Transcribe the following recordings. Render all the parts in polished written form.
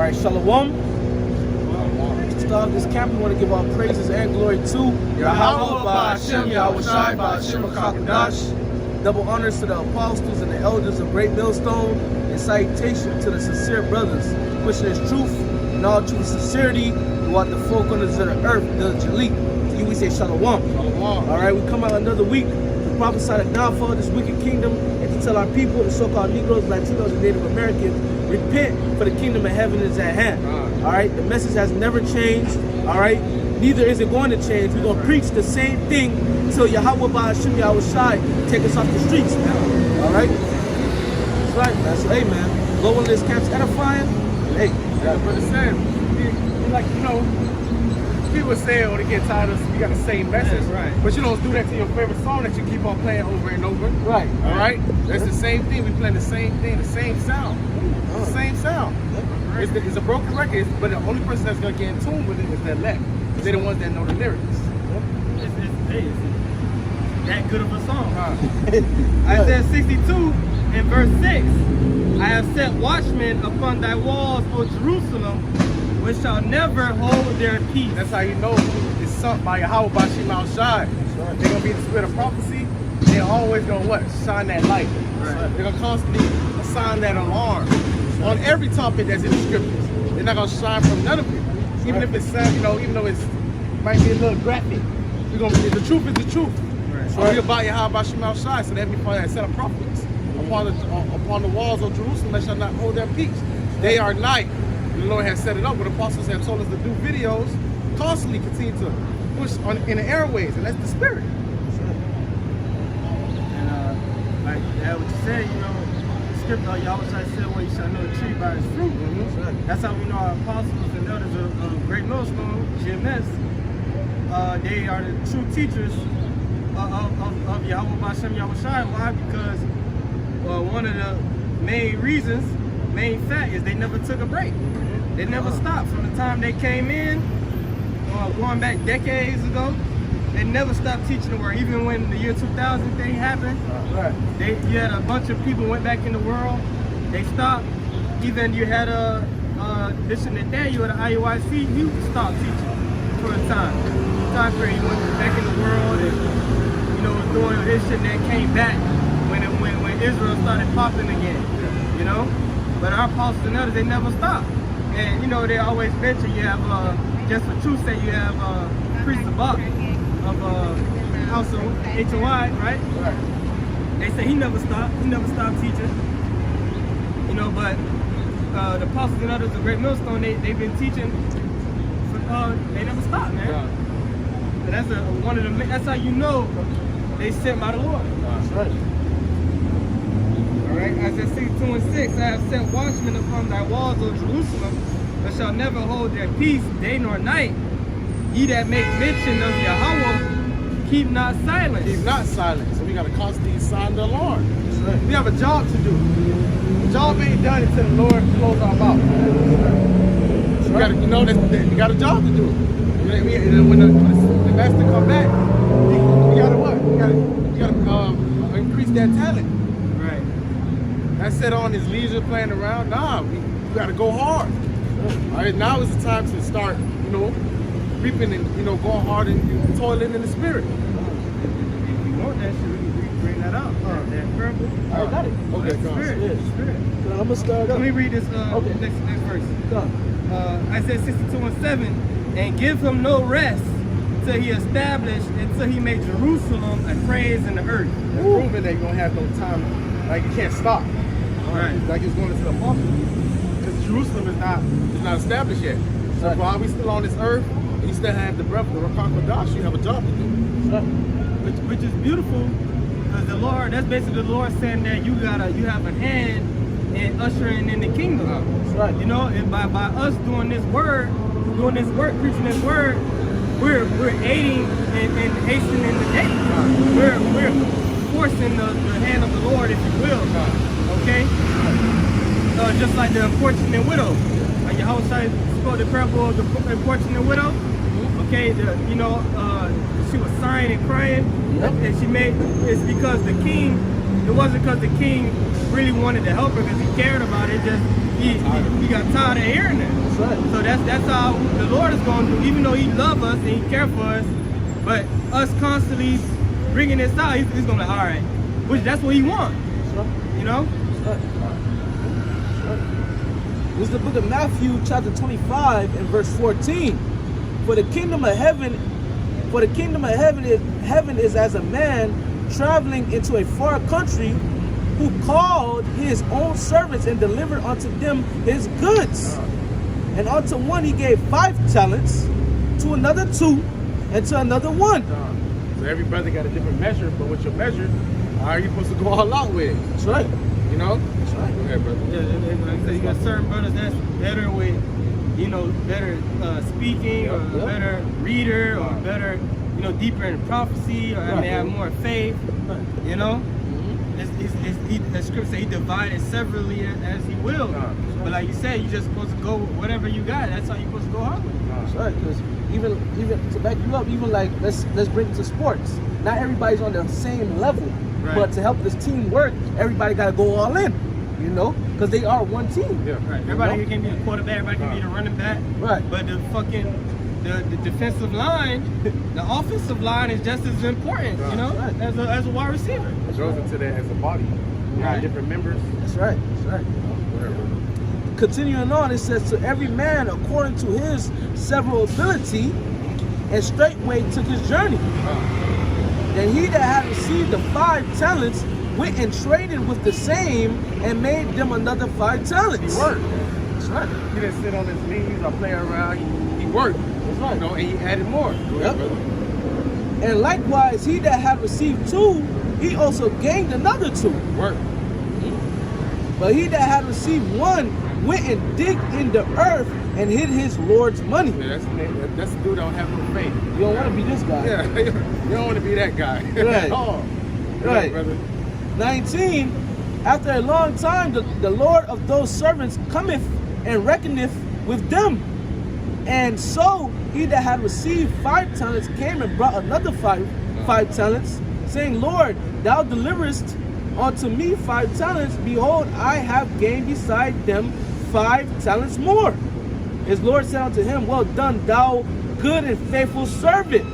right, Shalom. To start this camp, we want to give our praises and glory to Yahweh, Ba'Hashem, Yahweh Shai, Ba'Hashem, Kakadash. Double honors to the apostles and the elders of Great Millstone, and salutation to the sincere brothers, pushing His truth and all true sincerity throughout the four corners of the earth, the Jalit. To you we say Shalom. All right, we come out another week to prophesy the downfall of this wicked kingdom and to tell our people, the so-called Negroes, Latinos, and Native Americans, repent, for the kingdom of heaven is at hand. All right, the message has never changed. All right, neither is it going to change. We're going to preach the same thing until Yahweh Ba'Hashem, Yahweh Shai take us off the streets, man. All right, that's right. That's hey, man. Go in this camp's edifying. Hey, but the same, like people say, oh, they get tired of you got the same message, right? But you don't do that to your favorite song that you keep on playing over and over, right? All right, that's the same thing. We playing the same thing, the same sound, the same sound. It's a broken record, but the only person that's gonna get in tune with it is the elect. They're the ones that know the lyrics. It's that good of a song. Isaiah 62 in verse 6. I have set watchmen upon thy walls, O Jerusalem, which shall never hold their peace. That's how you know it's sunk by Yahweh Ba'Hashem Yahweh Shai. They're gonna be the spirit of prophecy. They're always gonna what? Shine that light. Right. They're gonna constantly sound that alarm on every topic that's in the scriptures. They're not gonna shine from none of it. Even if it's even though it's might be a little graphic. We're gonna the truth is the truth. Right. We're about Yahweh Ba'Hashem Yahweh Shai, so that before that set of prophets upon the walls of Jerusalem that shall not hold their peace. They are night. The Lord has set it up, but apostles have told us to do videos, constantly continue to push in the airways, and that's the spirit. And like what you said, the scripture, Yahweh said, well, you shall know the tree by its fruit. That's how we know our apostles and elders of Great Millstone, Gms. They are the true teachers of Yahweh Ba'Hashem Yahweh Shai. Why? Because one of the main fact is they never took a break. They never stopped from the time they came in, going back decades ago. They never stopped teaching the word. Even when the year 2000 thing happened, you had a bunch of people went back in the world. They stopped. Even you had Bishop Nathaniel at the IUIC, he stopped teaching for a time period. He went back in the world and was doing his shit, and then came back when Israel started popping again. But our apostles and others, they never stopped. And they always mention you have just for truth's sake, you have Priest Sabak of House of HOI, right? They say he never stopped teaching. But the apostles and others of Great Millstone, they've been teaching they never stopped, man. And that's that's how you know they sent by the Lord. That's right. Alright, Isaiah 62 and 6, I have set watchmen upon thy walls, O Jerusalem, that shall never hold their peace day nor night. Ye that make mention of Yahweh, keep not silence. Keep not silent. So we got to constantly sound the alarm. Right. We have a job to do. The job ain't done until the Lord closes our mouth. So we got to, we got a job to do. When the master come back, we got to what? We got to increase that talent. I said on his leisure playing around. Nah, we got to go hard. All right, now is the time to start, reaping and going hard and toiling in the spirit. If you want that shit, we can bring that up. That purple. I got it. Okay, spirit. So I'm gonna start. Let me read this. Next verse. Isaiah 62 and 7, and give him no rest till he established, until he made Jerusalem a praise in the earth. That's proving that you're gonna have no time. Like you can't stop. Right. Like it's going into the apostles. Because Jerusalem is not established yet. So while we still on this earth, and you still have the breath of the Rakakadash, you have a job to do. Which is beautiful, because the Lord, that's basically the Lord saying that you have a hand in ushering in the kingdom. That's right. And by us doing this work, preaching this word, we're aiding and hastening the day. We're forcing the hand of the Lord, if you will. Okay? Just like the unfortunate widow. Yahushua spoke the parable of the unfortunate widow. Okay, she was sighing and crying. And it's because the king, it wasn't because the king really wanted to help her because he cared about it. Just he got tired of hearing that. That's right. So that's how the Lord is going to do. Even though He loves us and He cares for us, but us constantly bringing this out, He's going to be like, all right, which that's what He wants. That's right. You know. That's right. That's right. This is the book of Matthew, chapter 25, and verse 14. For the kingdom of heaven is as a man traveling into a far country, who called his own servants and delivered unto them his goods. And unto one he gave 5 talents, to another 2, and to another 1. So every brother got a different measure, but with your measure, how are you supposed to go all out with it? That's right. You know? That's right. Go ahead, brother. Yeah, and like I said, you got certain brothers that's better with, you know, better speaking, or better reader, or better, you know, deeper in prophecy, or they have more faith. You know. The scripture says He divided severally as He will. But like you said, you just supposed to go with whatever you got. That's how you're supposed to go out with it. That's right. Because even to back you up, even like let's bring it to sports. Not everybody's on the same level, but to help this team work, everybody got to go all in. You know, because they are one team. Yeah. Right. Everybody can be the quarterback. Everybody can be the running back. Right. But the defensive line, the offensive line is just as important. You know, as a wide receiver. It goes into that as a body. You got different members. That's right. That's right. Whatever. Continuing on, it says, to every man according to his several ability, and straightway took his journey. Then he that had received the 5 talents went and traded with the same, and made them another 5 talents. He worked. That's right. He didn't sit on his knees or play around. He worked. That's right. You know, and he added more. Yep. And likewise, he that had received 2, he also gained another 2. Work. But he that had received 1 went and digged in the earth and hid his Lord's money. Yeah, that's the dude that don't have no faith. You don't want to be this guy. Yeah, you don't want to be that guy. Right. Oh. Right. Brother. 19, after a long time, the Lord of those servants cometh and reckoneth with them. And so he that had received 5 talents came and brought another 5 talents, saying, Lord, thou deliverest unto me 5 talents. Behold, I have gained beside them 5 talents more. His Lord said unto him, well done, thou good and faithful servant.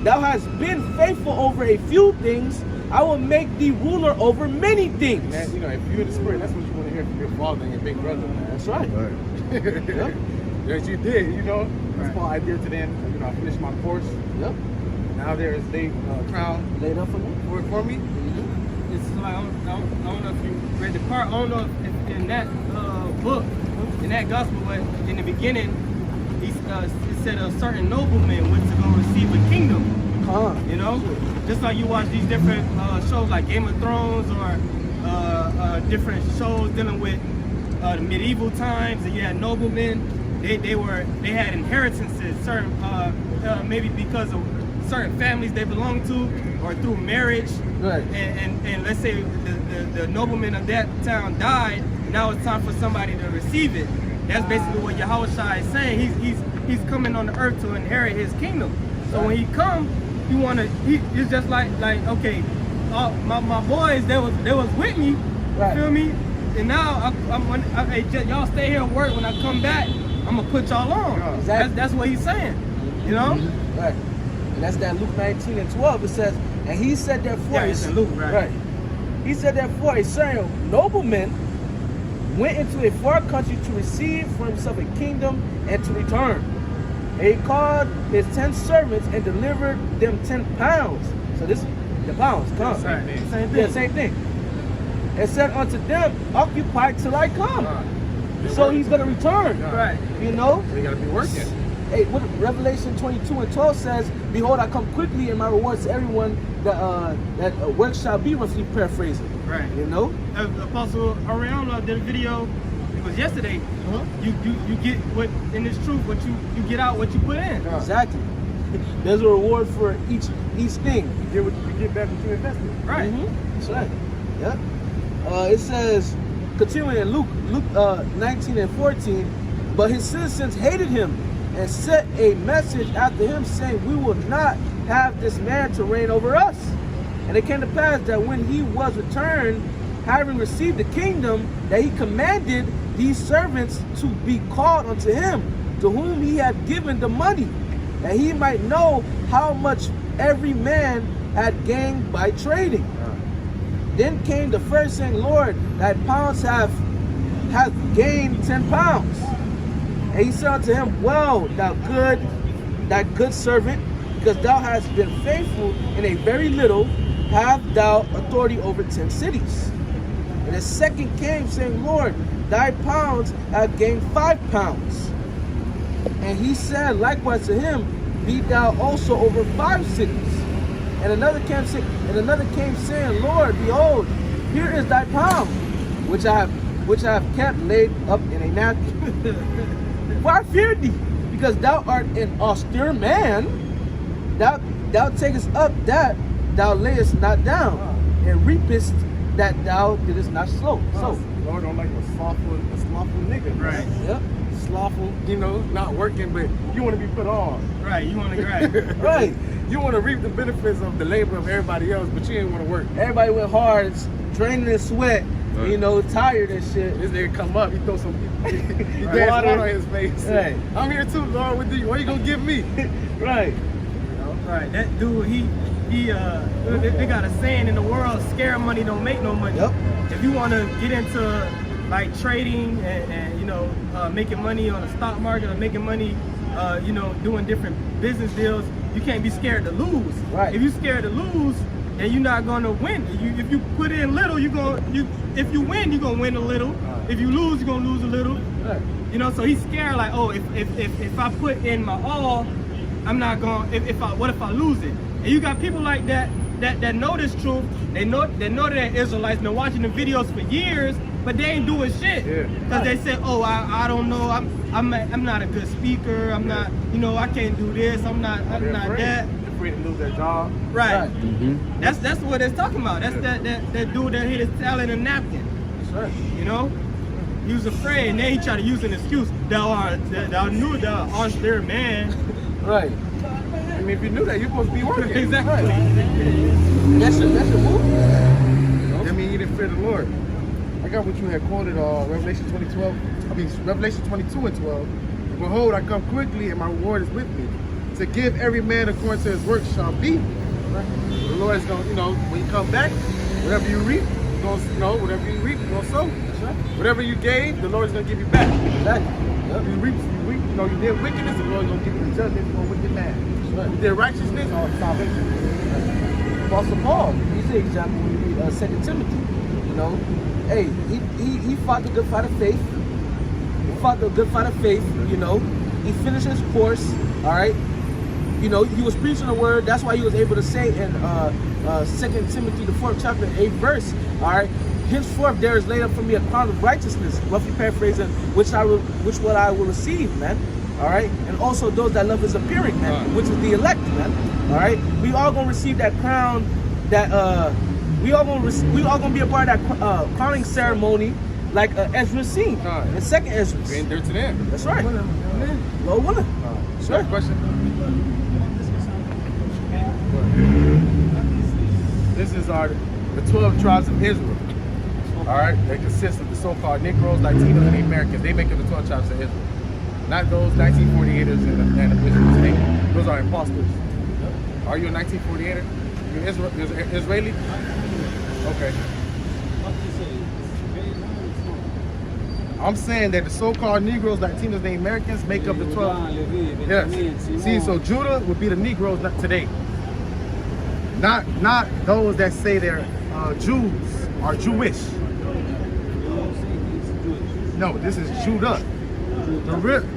Thou hast been faithful over a few things. I will make thee ruler over many things. And, you know, if you're in the spirit, that's what you want to hear from your father and your big brother. Man. That's right. Yep. Yes, you did. You know, that's why I did to them. You know, I finished my course. Yep. Now there is the crown Laid up for me. for me. It's like, I don't know if you read the part. I don't know if in that book, in that gospel, but in the beginning, it said a certain nobleman went to go receive a kingdom. You know, just like you watch these different shows like Game of Thrones, or different shows dealing with the medieval times, and you had noblemen. They had inheritances, certain maybe because of certain families they belonged to, or through marriage. Right. And let's say the nobleman of that town died. Now it's time for somebody to receive it. That's basically what Yahushua is saying. He's coming on the earth to inherit his kingdom. So when he comes, it's just like okay, my boys they was with me, Right. feel me? And now y'all stay here and work. When I come back, I'm gonna put y'all on. Exactly. That's what he's saying. You know? Right. And that's that Luke 19 and 12. It says, and he said therefore, Yeah, it's in Luke, right. He said therefore, a certain nobleman went into a far country to receive for himself a kingdom and to return. And he called his 10 servants and delivered them 10 pounds. So this, the pounds come. Same thing. Same thing. Yeah, same thing. And said unto them, occupy till I come. So he's going to return. Right. You know? So you got to be working. Hey, what Revelation 22 and 12 says, behold, I come quickly, and my rewards to everyone that work shall be, roughly paraphrasing. Right. You know? Apostle Ariana did a video, it was yesterday. You get what, in this truth, what you get out what you put in. Exactly. There's a reward for each thing. You get back what you invested. Right. That's right. Yeah. It says, continuing in Luke 19 and 14, but his citizens hated him and sent a message after him, saying, we will not have this man to reign over us. And it came to pass that when he was returned, having received the kingdom, that he commanded these servants to be called unto him, to whom he had given the money, that he might know how much every man had gained by trading. Then came the first, saying, Lord, thy pounds hath gained 10 pounds. And he said unto him, well, thou good servant, because thou hast been faithful in a very little, have thou authority over 10 cities. And the second came, saying, Lord, thy pounds have gained 5 pounds. And he said likewise to him, be thou also over 5 cities. And another came saying, Lord, behold, here is thy pound, which I have kept laid up in a napkin. For I feared thee, because thou art an austere man. Thou takest up that thou layest not down, and reapest that thou didst not sow. So, Lord don't like a slothful nigga. Right. Yep. Slothful, not working, but you want to be put on. Right, you want to grind. Right. You want to reap the benefits of the labor of everybody else, but you ain't want to work. Everybody went hard, draining in sweat, tired and shit. This nigga come up, he throw some he Right. water on his face. Right. I'm here too, Lord. What you gonna give me? Right. Right, that dude, they got a saying in the world, scare money don't make no money. Yep. If you want to get into like trading and making money on the stock market or making money, doing different business deals, you can't be scared to lose. Right. If you're scared to lose, then you're not gonna win. If you put in little, if you win, you're gonna win a little. Right. If you lose, you're gonna lose a little. Right. So he's scared like, oh, if I put in my all, I'm not going. What if I lose it? And you got people like that know this truth. They know they're Israelites. They're watching the videos for years, but they ain't doing shit. Because they say, oh, I don't know. I'm not a good speaker. I'm not. I can't do this. I'm not that. They're afraid to lose their job. Right. Mm-hmm. That's what they're talking about. That's that dude that hit his tail in a napkin. That's right. He was afraid, and then he tried to use an excuse. Thou knew the austere man. Right. I mean, if you knew that, you're supposed to be working. Exactly. That's your move. I mean, you didn't fear the Lord. I got what you had quoted, Revelation 22 and 12. Behold, I come quickly, and my reward is with me, to give every man according to his work shall be. The Lord is going to, when you come back, whatever you reap, you're going to, whatever you reap, you're going to sow. That's right. Whatever you gave, the Lord is going to give you back. Exactly. Yep. You reap, you did wickedness, the Lord is going to give you the judgment for a wicked man. Right. You did righteousness, or salvation. Apostle Paul, he's the example when you read 2 Timothy. Hey, he fought the good fight of faith. He finished his course, all right? He was preaching the word. That's why he was able to say in 2 Timothy, the 4th chapter, 8th verse, all right? Henceforth there is laid up for me a crown of righteousness, roughly paraphrasing, which I will receive, man. All right, and also those that love his appearing, man, which is the elect, man. All right, we all gonna receive that crown. We all gonna be a part of that crowning ceremony, like Ezra seen in 2nd Ezra. Been there to them. That's right. Lord willing. Sure. Question. This is the 12 tribes of Israel. All right, they consist of the so-called Negroes, Latinos, and the Americans. They make up the 12 tribes of Israel. Not those 1948ers and the Israelis. Those are imposters. Are you a 1948er? You're Israeli? Okay. I'm saying that the so-called Negroes, Latinos, and Americans make up the 12. Yes. See, so Judah would be the Negroes today. Not those that say they're Jews or Jewish. No, this is Judah.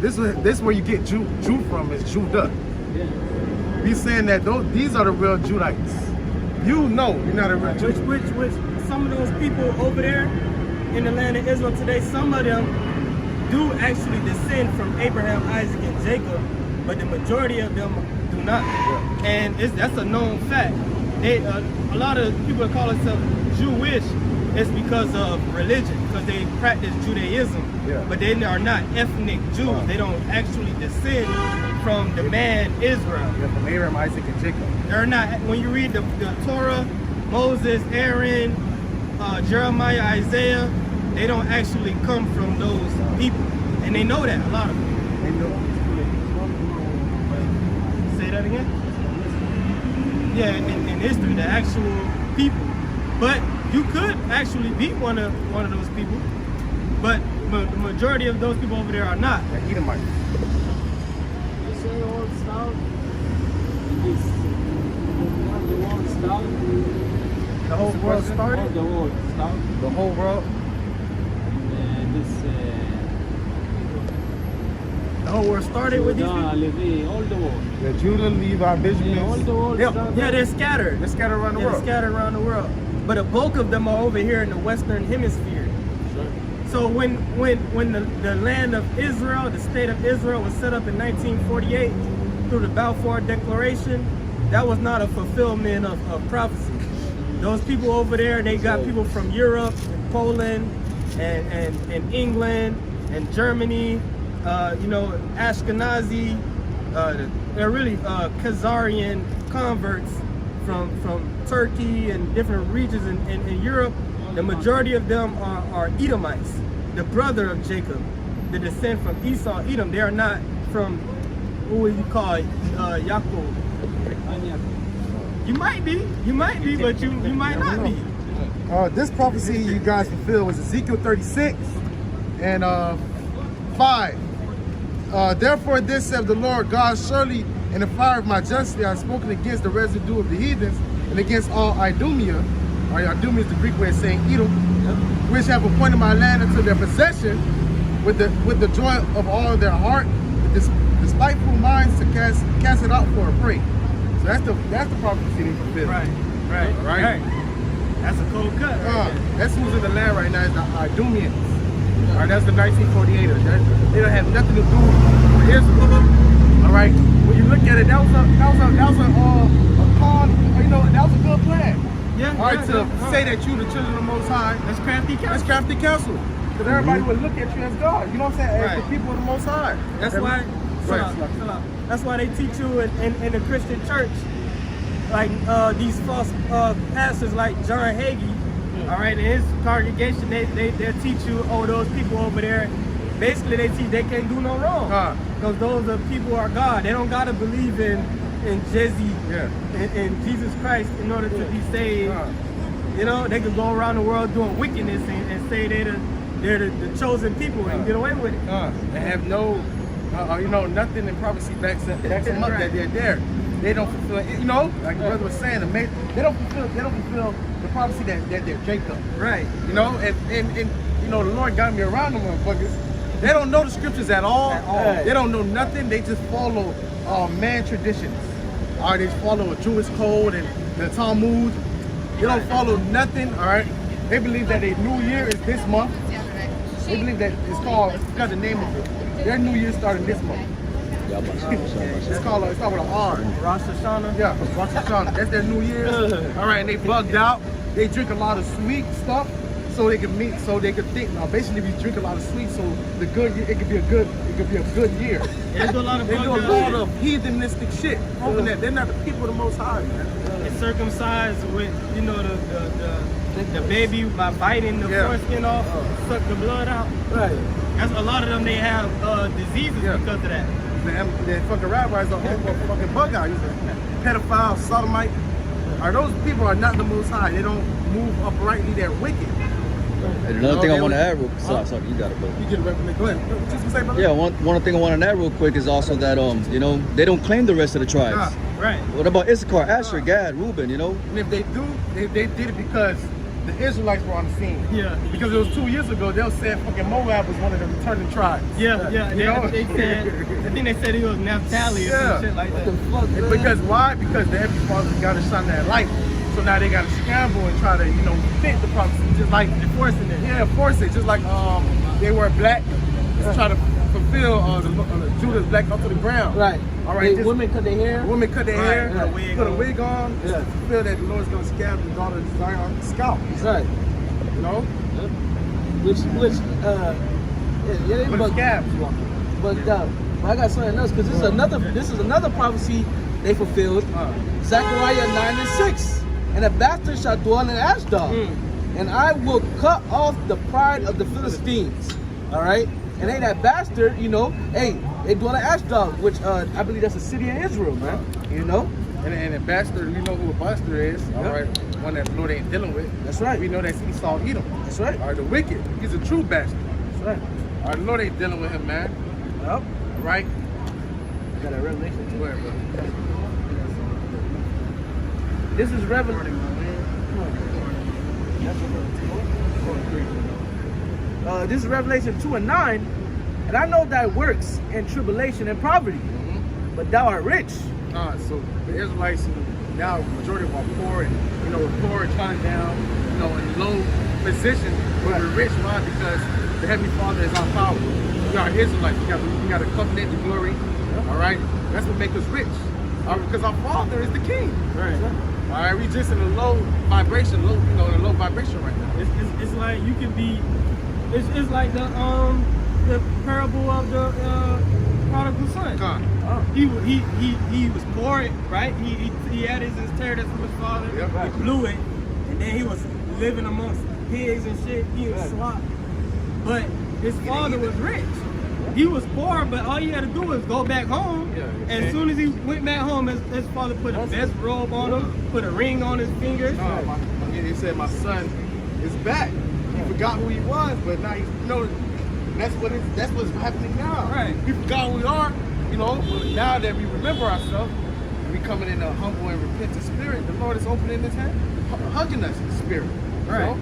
This is where you get Jew from, is Judah. He's saying that these are the real Judites. You're not a real Jew. Which some of those people over there in the land of Israel today, some of them do actually descend from Abraham, Isaac, and Jacob, but the majority of them do not. Yeah. And that's a known fact. A lot of people that call themselves Jewish, it's because of religion, because they practice Judaism. Yeah. But they are not ethnic Jews. They don't actually descend from the man Israel. Yeah, from Abraham, Isaac, and Jacob. They're not. When you read the Torah, Moses, Aaron, Jeremiah, Isaiah, they don't actually come from those people. And they know that, a lot of them. They know. Say that again? Yeah, in history, the actual people. But you could actually be one of those people. But the majority of those people over there are not. They're Edomites. You say all stuff. This. The world started. The whole world started. The world started. The whole world. The whole world started with these people? Levi, all the world. Yeah, Judah, Levi, Benjamin. Yeah, all the world. Yeah, they're scattered. They're scattered around the They're world. scattered around the world. But a bulk of them are over here in the Western Hemisphere. Sure. So when the land of Israel, the state of Israel was set up in 1948 through the Balfour Declaration, that was not a fulfillment of prophecy. Those people over there, they got people from Europe and Poland and England and Germany, Ashkenazi, they're really Khazarian converts from Turkey and different regions in Europe. The majority of them are Edomites, the brother of Jacob, the descent from Esau, Edom. They are not from what would you call Yaakov. You might be, but you might not be. This prophecy you guys fulfilled was Ezekiel 36 and 5. Therefore this saith the Lord God, surely in the fire of my justice I have spoken against the residue of the heathens and against all Idumea, or Idumea is the Greek way of saying Edom, which have appointed my land unto their possession with the joy of all their heart, with despiteful minds to cast it out for a prey. So that's the prophecy they fulfilled. Right. That's a cold cut. That's who's in the land right now is the Idumeans. All right, that's the 1948ers. They don't have nothing to do with Israel. All right, when you look at it, that was a con. That was a good plan. Yeah. All right, to say that you the children of the Most High. That's crafty counsel. That's crafty counsel. Because everybody would look at you as God. You know what I'm saying? As Right. the people of the Most High. That's why. That's why they teach you in the Christian church, like these false pastors like John Hagee. All right, in his congregation, they'll teach you, those people over there. Basically, they teach they can't do no wrong because those are people are God. They don't gotta believe in Jesse and Jesus Christ in order to be saved. They could go around the world doing wickedness and say they're the chosen people and get away with it. They have no, nothing in prophecy backs them up that they're there. They don't fulfill, like the brother was saying, they don't fulfill the prophecy that they're Jacob. Right. And the Lord got me around them motherfuckers. They don't know the scriptures at all. They don't know nothing. They just follow man traditions. All right, they follow a Jewish code and the Talmud. They don't follow nothing. All right. They believe that their New Year is this month. They believe that it's got the name of it. Their New Year started this month. It's called with an R. Rosh Hashanah. Yeah, Rosh Hashanah. That's their New Year. All right, and they bugged out. They drink a lot of sweet stuff so they can think. Basically, if you drink a lot of sweet, so it could be a good year. They do a lot of heathenistic shit. Hoping that they're not the people of the Most High, man. It's circumcised with the baby by biting the foreskin off, suck the blood out. Right. That's a lot of them. They have diseases because of that. The fucking rabbis are fucking bug out. Pedophile, sodomite. Those people are not the Most High. They don't move uprightly. They're wicked. And another thing I want to add real quick. Sorry, you got it, bro. You get it right from me. Go ahead. What you gonna say, brother? Yeah, one thing I want to add real quick is also that they don't claim the rest of the tribes. Right. What about Issachar, Asher, Gad, Reuben? And if they do, they did it because the Israelites were on the scene. Yeah. Because it was 2 years ago, they said fucking Moab was one of the returning tribes. Yeah. They said, I think they said it was Naphtali or some shit like that. Because why? Because the Heavenly Father got to shine that light. So now they got to scramble and try to, fit the prophecy, just like Enforcing it. Yeah, force it. Just like they were black, just try to fulfill Judah's black up to the ground. Right. All right. Women cut their hair. Women cut their hair, Put a wig on, just to fulfill that the Lord's going to scab the daughter of Zion's scalp. Right. Which But scabs. But I got something else because this is another prophecy they fulfilled. Zechariah 9:6. And a bastard shall dwell in Ashdod, and I will cut off the pride of the Philistines. All right, and hey, that bastard, you know, hey, they dwell in Ashdod, which I believe that's a city in Israel, man. You know, And a bastard, we know who a bastard is. All right, one that the Lord ain't dealing with. That's right. We know that's Esau, Edom. That's right. All right, the wicked. He's a true bastard. That's right. All right, the Lord ain't dealing with him, man. Yep. All right. Got a revelation too. Where, brother? This is Revelation. This is Revelation 2 and 9. And I know thy works in tribulation and poverty, but thou art rich. So the Israelites, now majority of our poor, and you know, we're poor, trying down, you know, in low position. But we're rich. Why? Because the Heavenly Father is our power. We are Israelites. We got a covenant, the glory. All right, that's what makes us rich. Because our Father is the King. Right. All right, we just in a low vibration, in a low vibration right now. It's like you can be. It's like the parable of the prodigal son. He was poor, right? He had his inheritance from his father. Yep. He blew it, and then he was living amongst pigs and shit. He was slop. But his father was rich. He was poor, but all he had to do was go back home. And as soon as he went back home, his father put a best robe on him, put a ring on his finger. He said, "My son is back. He forgot who he was, but now that's what's happening now. Right. We forgot who we are. You know, but now that we remember ourselves, we coming in a humble and repentant spirit. The Lord is opening His hand, hugging us in spirit. Right.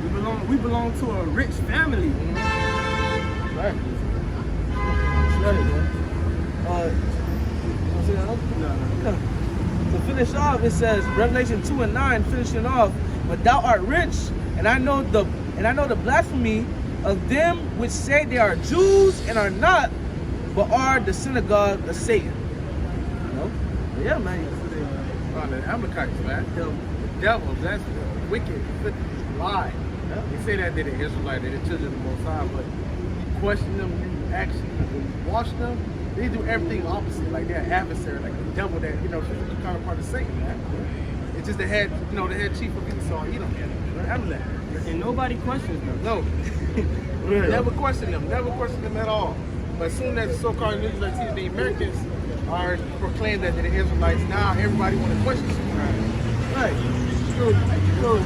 You know? We belong to a rich family. Right. That's right, man. You want to say that else? No. To finish off, it says Revelation 2 and 9, finishing off, but thou art rich, and I know the blasphemy of them which say they are Jews and are not, but are the synagogue of Satan. You know? But yeah, man. The Amalekites, man. The devils, that's the wicked, lie. They say that they're the Israelites, they're the children of the Most High, but you question them, you actually, when you watch them, they do everything opposite. Like they're an adversary, like the devil that, you know, is kind of part of Satan, man. It's just the head, you know, the head chief of Esau, Edom, Amalek. And nobody questions them. No. Never question them at all. But as soon as the so-called Israelites, the Americans are proclaimed that they're the Israelites, now everybody want to question them. Right. So it's like you brought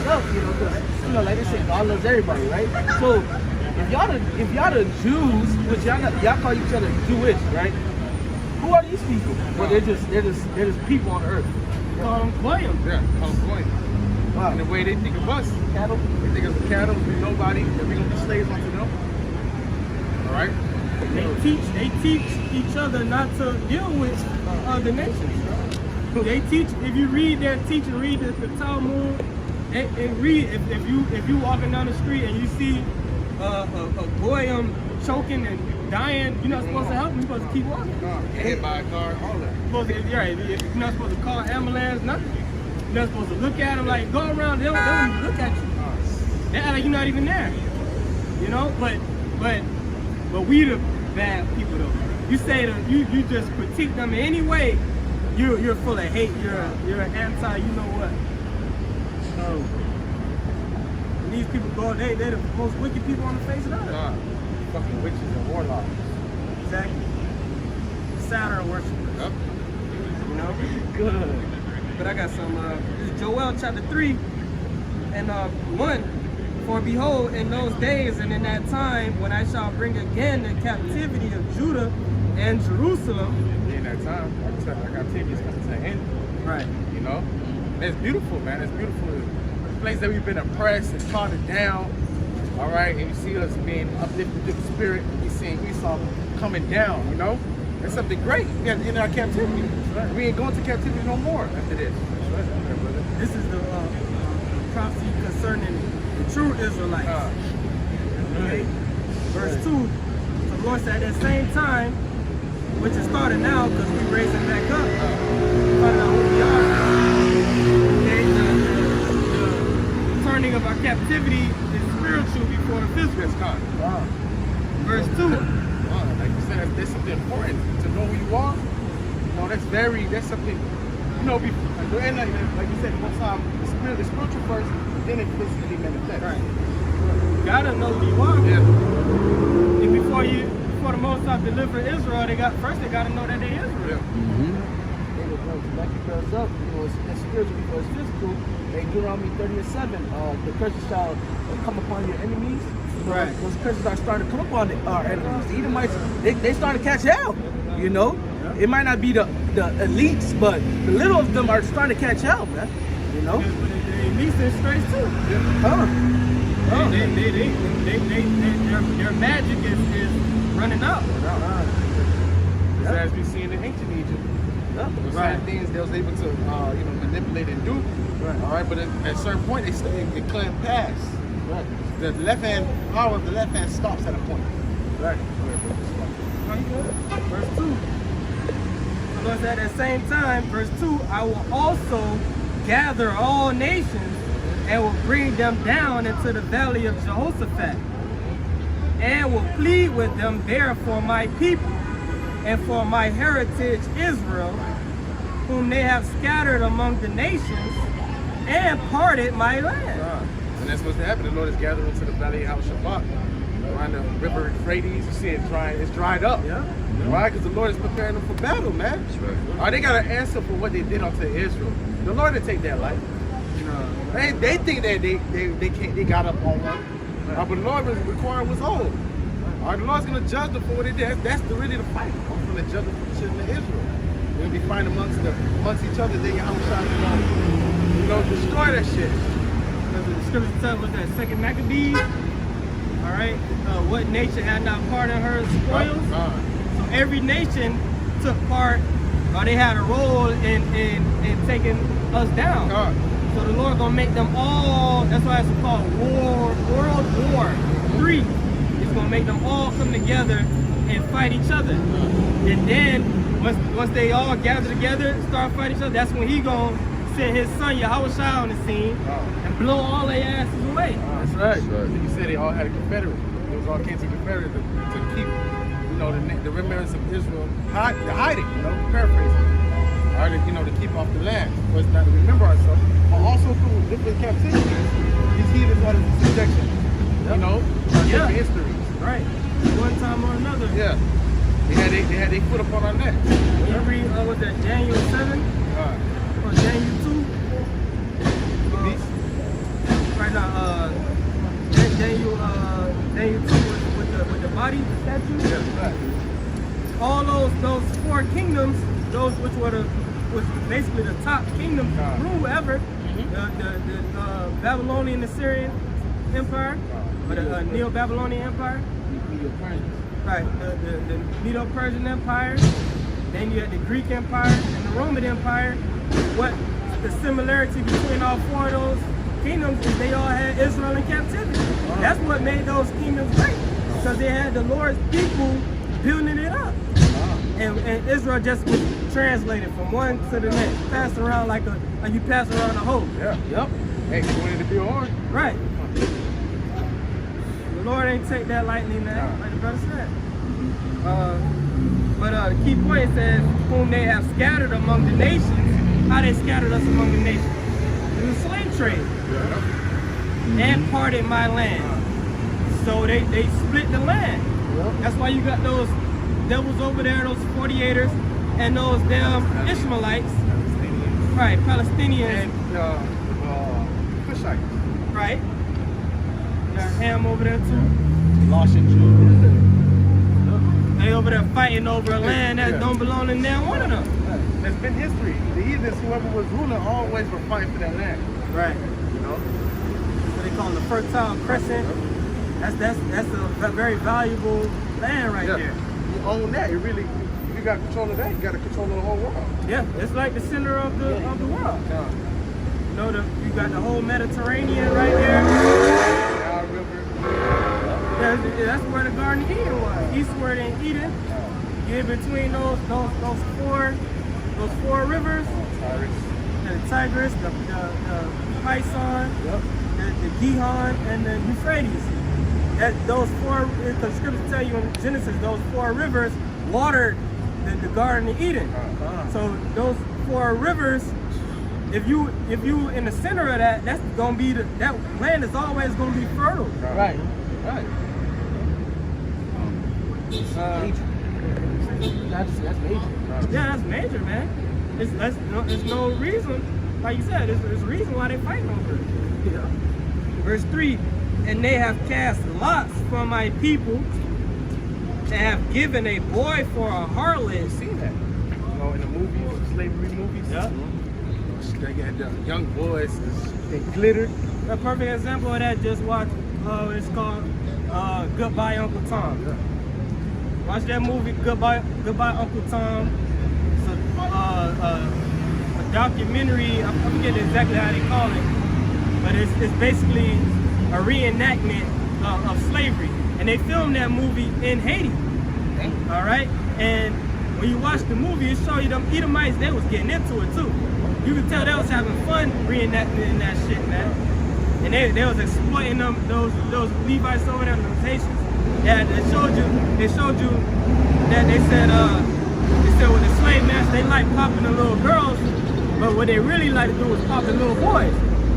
up, you know, because, you know, like they say, God loves everybody, right? So if y'all the Jews, which y'all call each other Jewish, right? Who are these people? Well, they're just people on earth. Call them Goyim. Yeah, call them Goyim. Wow. And the way they think of us, Cattle. they think of cattle, we're nobody, that we're going to be slaves unto them. All right? They teach each other not to deal with other nations. They teach, if you read their teaching, read the Talmud, and read, if you walking down the street and you see a Goyim choking and dying, you're not supposed to help him, you're supposed to keep walking. Get hit by a car, all that. You're not supposed to call an ambulance, nothing. You're not supposed to look at him like, go around, they don't even look at you. They act like you're not even there. You know, but we the bad people though. You say that you just critique them in any way, you're full of hate, you're an anti, you know what. So when these people go, they're the most wicked people on the face of the earth. Fucking witches and warlocks. Exactly. Saturn worshippers. Yep. You know? Good. But I got some, this is Joel chapter 3 and 1. For behold, in those days and in that time, when I shall bring again the captivity of Judah and Jerusalem. In that time, our captivity is coming to an end. Right. You know? And it's beautiful, man. It's beautiful. The place that we've been oppressed and trodden down. All right, and you see us being uplifted to the spirit. We seeing Esau coming down, you know? That's something great in our captivity. Right. We ain't going to captivity no more after this. Right. This is the prophecy concerning the true Israelites. Okay? Verse 2. So the Lord said at that same time, which is starting now because we raising back up, finding out who we are. Okay? The turning of our captivity is spiritual before the physical. Wow. Verse 2. Like you said, that's something important to know who you are. You know, that's something you know, and like you said, most time the spiritual first, then it physically manifests. Right. You gotta know who you are. Yeah. And before the Most High deliver Israel, they gotta know that they Israel. Yeah. Like it goes up, you know, it's spiritual before it's physical. In Deuteronomy 30:7, the curses shall come upon your enemies. You know, Right. those curses are starting to come upon our enemies. The Edomites, they starting to catch hell. You know, it might not be the elites, but the little of them are starting to catch hell, man. You know, The elites in straight too. Their magic is running out. As we see in the ancient Egypt. Those certain things they was able to manipulate and do. Right. All right, but at a certain point it couldn't pass. Right. The left hand power of the left hand stops at a point. right. Verse 2. Because at the same time, verse 2, I will also gather all nations and will bring them down into the valley of Jehoshaphat, and will plead with them there for my people and for my heritage Israel, whom they have scattered among the nations and parted my land. And that's what's happening. The Lord is gathering into the valley of Shabbat. Around the river Euphrates, you see it's dried up. Yeah. Why? Because the Lord is preparing them for battle, man. That's right. All right, they got an answer for what they did unto Israel. The Lord didn't take that life. They think that they got up on one. But the Lord was requiring was old. All right, the Lord's gonna judge them for what they did. That's really the fight. I'm gonna judge them for the children of Israel. They're gonna be fighting amongst each other. Then Yahushua gonna destroy that shit. Because the scripture tells us that Second Maccabees, all right, what nation had not part in her spoils? So every nation took part, or they had a role in taking us down. So the Lord gonna make them all. That's why it's called World War III. He's gonna make them all come together and fight each other. And then once they all gather together, start fighting each other, that's when he gonna send his son Yahushua on the scene and blow all their asses away. That's right. You said they all had a confederate. It was all came to confederate to keep, the remnants of Israel hiding. Paraphrasing. All right, to keep off the land. Was not to remember ourselves, but also through different captivities, these heathens are in subjection. Different histories. Right. One time or another. Yeah. They had their foot up on our neck. Every was that Daniel 7 or Daniel 2? Right now, Daniel 2 with the body statue. Yeah, right. All those four kingdoms, those which was basically the top kingdom rule ever. The Babylonian Assyrian Empire, or the Neo-Babylonian Empire. Right, the Medo-Persian Empire. Then you had the Greek Empire and the Roman Empire. What the similarity between all four of those kingdoms is they all had Israel in captivity. That's what made those kingdoms great, because they had the Lord's people building it up. And Israel just was translated from one to the next, passed around like you pass around a hose. Yeah. Yep. Hey, you wanted to be hard. Right. The Lord ain't take that lightly, man, like the brother said. But the key point says, whom they have scattered among the nations. How they scattered us among the nations? Through the slave trade. And parted my land. So they split the land. That's why you got those devils over there, those 48ers, and those damn Ishmaelites. Right, Palestinians. And Cushites. Right. You got Ham over there too. Lost in Jews. They over there fighting over a land that don't belong to now one of them. There's been history. The heathens, whoever was ruling, always were fighting for that land. Right. What they call the Fertile Crescent. That's a very valuable land right there. You own that. You got control of that. You got to control the whole world. Yeah, it's like the center of the world. You got the whole Mediterranean right there. That's where the Garden of Eden was. Eastward in Eden. You're in between those four rivers. The Tigris, the Pison, the Gihon, and the Euphrates. Those four, the scriptures tell you in Genesis, those four rivers watered the Garden of Eden. So those four rivers, if you in the center of that, that's gonna be that land is always gonna be fertile. Right. That's major. Yeah, that's major, man. There's no reason, like you said, there's a reason why they fighting over it. Yeah. Verse 3, and they have cast lots for my people, and have given a boy for a harlot. You seen that? You know, in the movies, slavery movies. Yeah. They got the young boys, they glittered. A perfect example of that, just watch, it's called Goodbye Uncle Tom. Yeah. Watch that movie, Goodbye Uncle Tom. It's a documentary, I forget exactly how they call it, but it's basically a reenactment of slavery. And they filmed that movie in Haiti, all right? And when you watch the movie, it shows you them Edomites, they was getting into it too. You could tell they was having fun reenacting that shit, man. And they was exploiting them, those Levites over there, those Haitians. Yeah, they showed you that they said with the slave masters, they like popping the little girls, but what they really like to do was pop the little boys.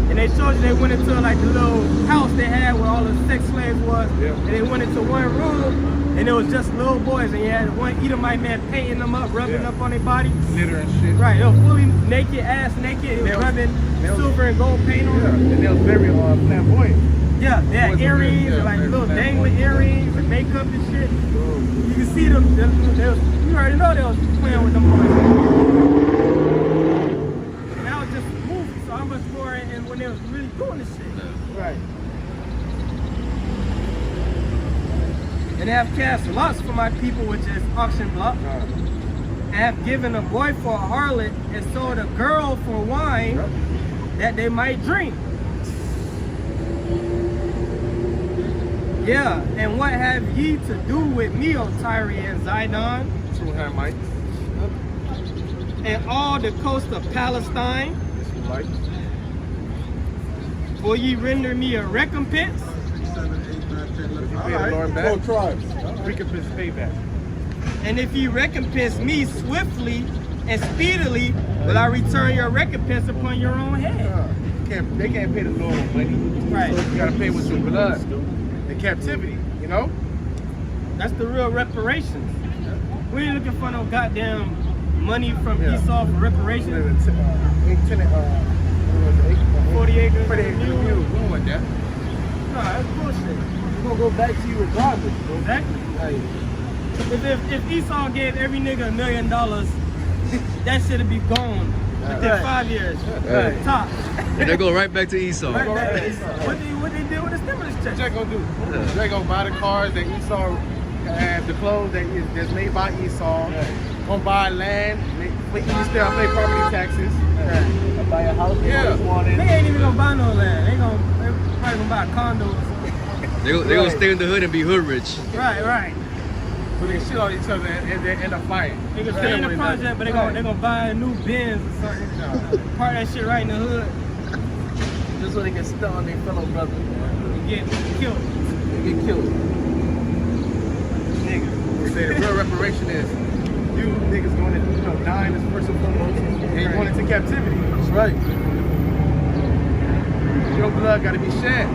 And they showed you they went into like the little house they had where all the sex slaves was, and they went into one room, and it was just little boys, and you had one Edomite man painting them up, rubbing up on their body. Glitter and shit. Right, they were fully naked, ass naked, they was rubbing silver and gold paint on them. And they was very flamboyant. Yeah, they had earrings, like little dangling earrings and makeup and shit. You can see them, you already know they was playing with them boys. And that was just a movie, so how much more in when they was really doing this shit. Right. And they have cast lots for my people, which is auction block. And have given a boy for a harlot and sold a girl for wine that they might drink. Yeah, and what have ye to do with me, O Tyre and Zidon, 2 Hamites. and all the coast of Palestine? Like. Will ye render me a recompense? Lord back. 4 tribes. Recompense payback. And if ye recompense me swiftly and speedily, will I return your recompense upon your own head? They can't pay the Lord with money. Right. So you gotta pay with your blood. The captivity, you know? That's the real reparations. We ain't looking for no goddamn money from Esau for reparations. 40 acres. We don't want that. No, that's bullshit. It's gonna go back to you regardless, bro. Exactly. Like, If Esau gave every nigga $1 million, that shit'd be gone within 5 years. Right. Top. And they go right back to Esau. Right back to Esau. What they did with the stimulus check? What they gonna do? They gonna buy the cars that Esau and the clothes that's made by Esau. Gonna buy land, still pay property taxes. buy a house. Yeah. They ain't even gonna buy no land. They probably gonna buy a condo or something. They gonna stay in the hood and be hood rich. Right. So they shit on each other and they end up fighting. They can stay in the project, but they gonna buy a new Benz or something. Park that shit right in the hood Just so they can stun on their fellow brother. and get killed. They get killed. Niggas. They say the real reparation is you niggas going to die in this first and foremost and going into captivity. That's right. Your blood got to be shed.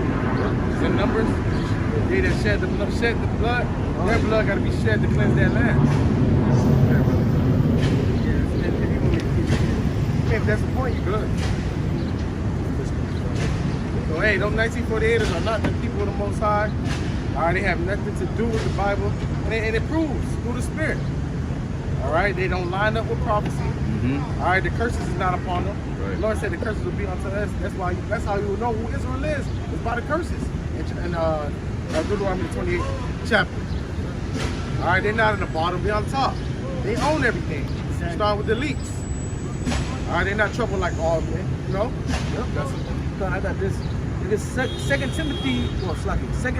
Some numbers, they that shed the blood, their blood got to be shed to cleanse their land. If that's the point, you're good. So hey, those 1948ers are not the people of the Most High. All right, they have nothing to do with the Bible, and it proves through the Spirit. All right, they don't line up with prophecy. All right, the curses is not upon them. Right. The Lord said the curses will be unto us. That's how you will know who Israel is. It's by the curses. In Deuteronomy 28 chapter. All right, they're not in the bottom, they're on top. They own everything. Start with the leaks. All right, they're not trouble like all men, you know? Yep, I got this. It is 2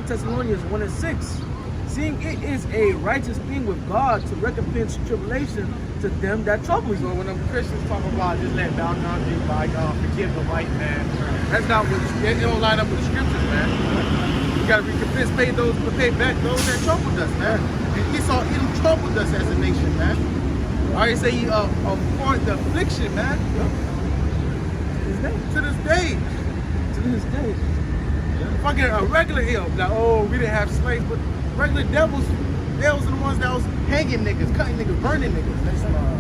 Thessalonians 1:6. Seeing it is a righteous thing with God to recompense tribulation to them that trouble So you. when them Christians talk about just let bound be by God, forgive the white man, that's not what, it don't line up with the scriptures, man. You gotta recompense, pay back those that troubled us, man. And Esau, Edom troubled us as a nation, man. I say he afford the affliction, man. To this day. To this day. Fucking a regular ill. Like, oh, we didn't have slaves, but regular devils, they was the ones that was hanging niggas, cutting niggas, burning niggas.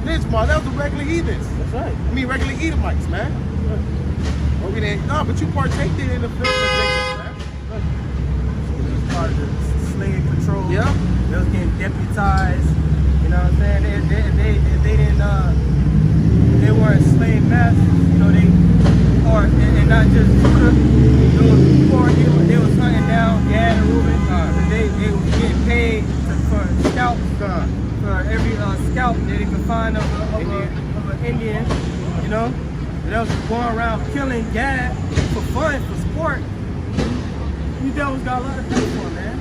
Lynch mob, that was the regular heathens. That's right. I mean, regular Edomites, man. Well, we didn't, no, but you partaked in the film of Jacob, man. It was part of the slave patrol. Yeah. They was getting deputized. You know what I'm saying? They didn't, they weren't slave masters. You know, and not just Judah. They was hunting down Gad and Reuben. They was getting paid for scalps. For every scalp that they could find of an Indian, you know? They was going around killing Gad for fun, for sport. You devils got a lot of pay for, man.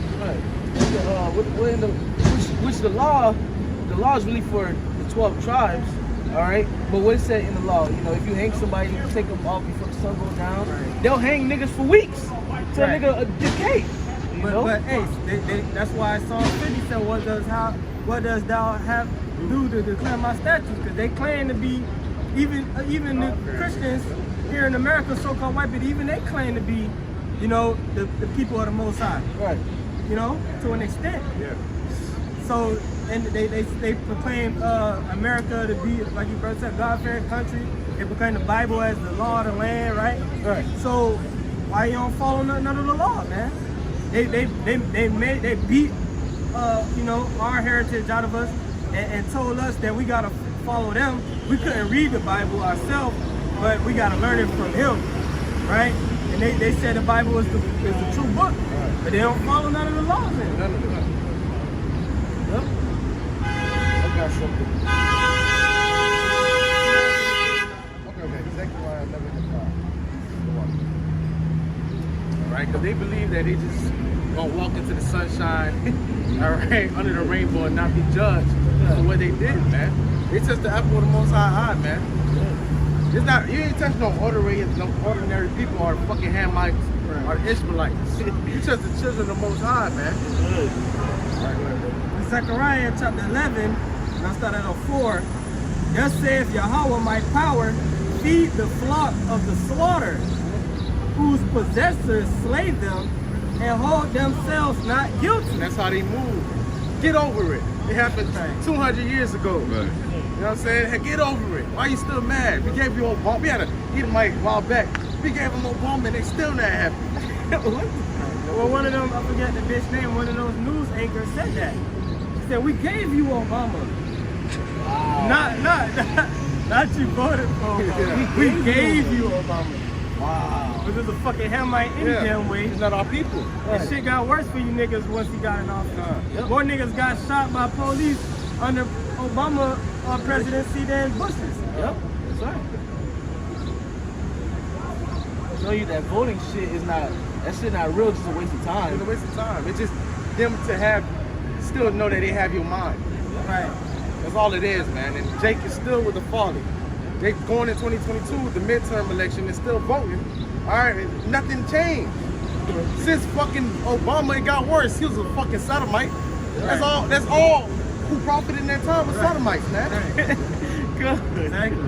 Which the law is really for the 12 tribes, all right? But what it said in the law, you know, if you hang somebody, you take them off before the sun goes down, they'll hang niggas for weeks till a nigga decay. But hey, that's why Psalm 50 said, what does thou have do to declare my statutes? Because they claim to be, even the Christians here in America, so-called white people, even they claim to be, you know, the people of the Most High. Right. You know, to an extent. Yeah. So, and they proclaim America to be, like you brother said, God-fearing country. They proclaim the Bible as the law of the land, right? Right. So, why you don't follow none of the law, man? They beat you know, our heritage out of us and told us that we gotta follow them. We couldn't read the Bible ourselves, but we gotta learn it from him, right? And they said the Bible is the true book, but they don't follow none of the laws in it. None of them. Yep. I got something. Okay. Zechariah 11:5. All right, because they believe that they just gonna walk into the sunshine, all right, under the rainbow and not be judged for what they did, man. They touched the apple of the Most High, man. It's not, you ain't touch no ordinary people or fucking Hamites or Ishmaelites. You touch the children of the Most High, man. In Zechariah chapter 11, and I start at 4, thus saith Yahweh my power, feed the flock of the slaughter, whose possessors slay them, and hold themselves not guilty. That's how they move. Get over it. It happened 200 years ago. Right. You know what I'm saying? Hey, get over it. Why you still mad? We gave you Obama. We had a Edomite a while back. We gave them Obama and they still not happy. Well, one of them, I forget the bitch name, one of those news anchors said that. He said, we gave you Obama. Wow. Not you voted for Obama. We gave you Obama. Wow. Because it's a fucking Hamite any damn way. It's not our people. And shit got worse for you niggas once he got in office. More niggas got shot by police under Obama presidency than Bush's. Yep, that's right. Show you that voting shit is not, that shit not real, just a waste of time. It's a waste of time. It's just them to have, still know that they have your mind. Right. That's all it is, man. And Jake is still with the father. They going in 2022, the midterm election, and still voting. All right, nothing changed. Since fucking Obama, it got worse. He was a fucking sodomite. Right. That's all who profited in that time was sodomites, man. Good. Exactly.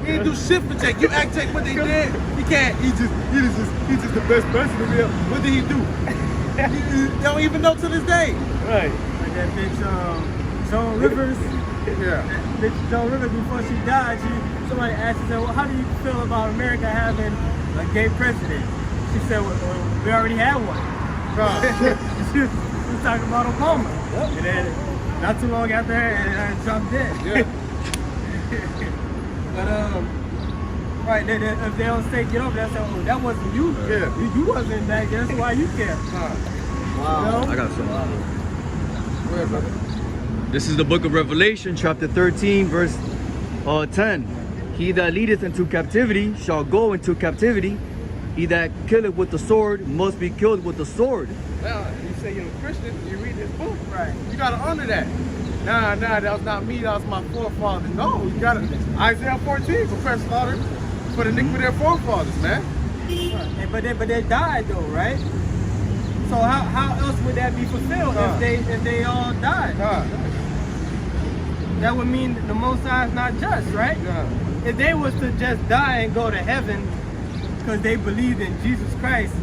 He didn't do shit for Jake. You act Jake what they did. He can't. He's just the best person in there. What did he do? They don't even know to this day. Right. Like that bitch, Joan Rivers. Yeah. That bitch Joan Rivers, before she died, somebody asked her, well, how do you feel about America having a gay president? She said, well, we already had one. She was talking about Obama. Yep. And then not too long after her, and I dropped dead. Yeah. But right, if they don't say get over that, say, oh, that wasn't you. Yeah. You wasn't back there, that's why you care. Wow. You know? I got something. Go ahead, brother. This is the book of Revelation, chapter 13, verse 10. He that leadeth into captivity shall go into captivity. He that killeth with the sword must be killed with the sword. Now, you say you're a Christian, you read this book. Right. You gotta honor that. Nah, that was not me, that was my forefathers. No, you gotta, Isaiah 14, prepare slaughter for the iniquity of their forefathers, man. Right. But they died though, right? So how else would that be fulfilled if they all died? that would mean that the Most High is not just, right? Yeah. If they was to just die and go to heaven because they believed in Jesus Christ,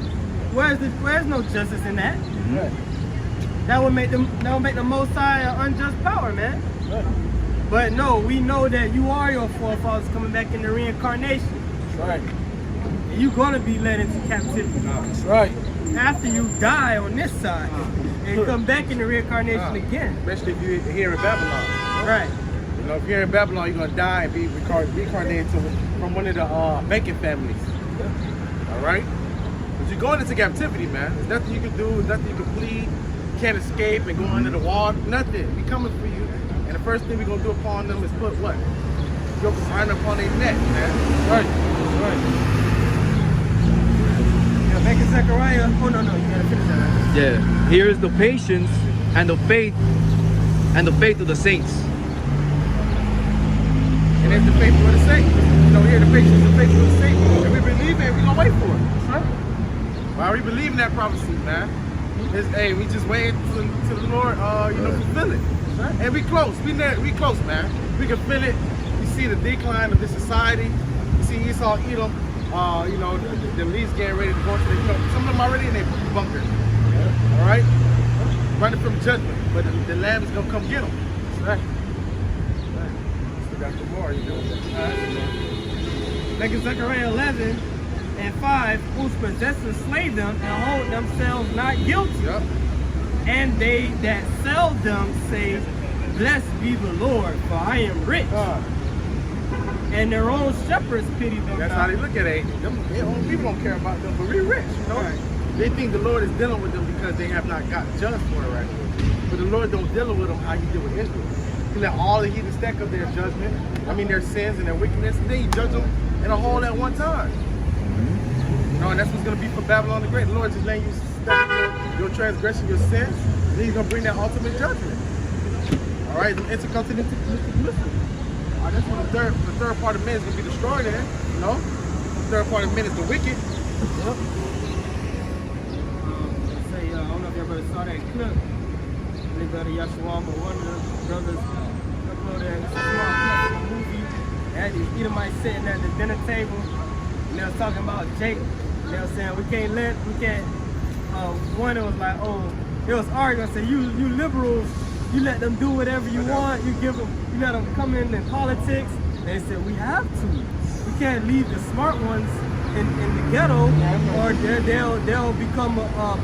where's no justice in that? Right. That would make the Most High an unjust power, man. Right. But no, we know that you are your forefathers coming back in the reincarnation. That's right. And you're gonna be led into captivity. That's right. After you die on this side and come back in the reincarnation again. Especially if you're here in Babylon. Right. You know, if you're in Babylon, you're gonna die and be reincarnated from one of the banking families. All right. But you're going into captivity, man. There's nothing you can do. There's nothing you can plead. You can't escape and go under the wall. Nothing. We coming for you. And the first thing we're gonna do upon them is put what? Your sign upon their neck, man. Right. Right. Yeah, back in Zechariah. Oh no, you gotta finish that. Yeah. Here is the patience and the faith of the saints. And it's the faith of the saints. You know, here the patience and the faith of the saints. If we believe it, we're gonna wait for it. Right? Why we believe in that prophecy, man? Hey, we just wait to the Lord, fulfill it. Right? And we close. We close, man. We can feel it. We see the decline of this society. You see Esau, Edom, the leaves getting ready to go to some of them already in their bunker. All right? Running from judgment. But the Lamb is going to come get them. Right? Still got some more. You know? Like in Zechariah 11:5, whose possessors slay them and hold themselves not guilty. Yep. And they that sell them say, blessed be the Lord, for I am rich. And their own shepherds pity them. That's how they look at it. Their own people don't care about them, but we're rich. You know? Right. They think the Lord is dealing with them because they have not got judged for it right now. But the Lord don't deal with them how you deal with Israel. He let all the heathen stack up their judgment, their sins and their wickedness, and then he judge them in a whole at one time. You know, and that's what's going to be for Babylon the Great. The Lord just letting you stack your transgression, your sins, and then he's going to bring that ultimate judgment. All right, the intercontinental listen. All right, that's when the third part of men is going to be destroyed there, you know? The third part of men is the wicked. Yep. I don't know if everybody saw that clip. They go to Yeshua, but one of the brothers uploaded a small clip from a movie. They had these Edomites sitting at the dinner table, and they was talking about Jake. They were saying, one was like, it was arguing, say, you liberals, you let them do whatever you want, you let them come in politics. They said, we have to. We can't leave the smart ones in the ghetto, or they'll become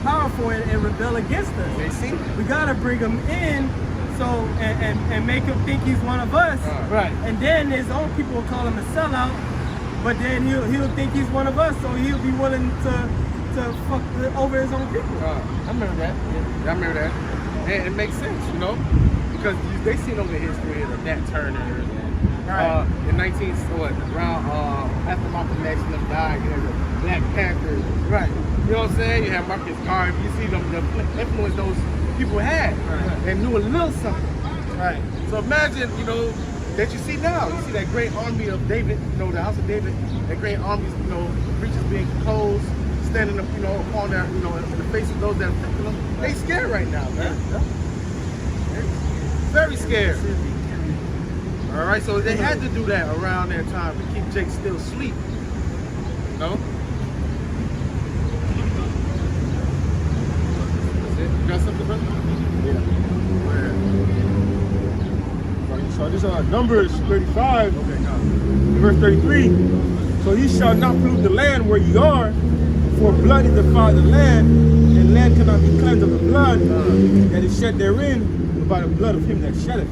powerful and rebel against us. They see? We gotta bring him in, and make him think he's one of us. Right. And then his own people will call him a sellout, but then he'll think he's one of us, so he'll be willing to fuck over his own people. I remember that. Yeah, I remember that. And it makes sense, you know, because they seen over the history of Nat Turner and in around after Malcolm X and them died, you had the Black Panthers. Right. You know what I'm saying? You have Marcus Garvey. You see the influence those people had. Right. They knew a little something. Right. So imagine, that you see now. You see that great army of David, the house of David, that great army, preachers being composed, standing up, upon their, in the face of those that afflicted them. They scared right now, man. Very scared. All right, so they had to do that around that time to keep Jake still asleep. No? That's it. You got something, brother? Yeah. So this Numbers 35, verse 33. So ye shall not pollute the land where ye are, for blood is defiled the land, and land cannot be cleansed of the blood that is shed therein, but by the blood of him that sheddeth.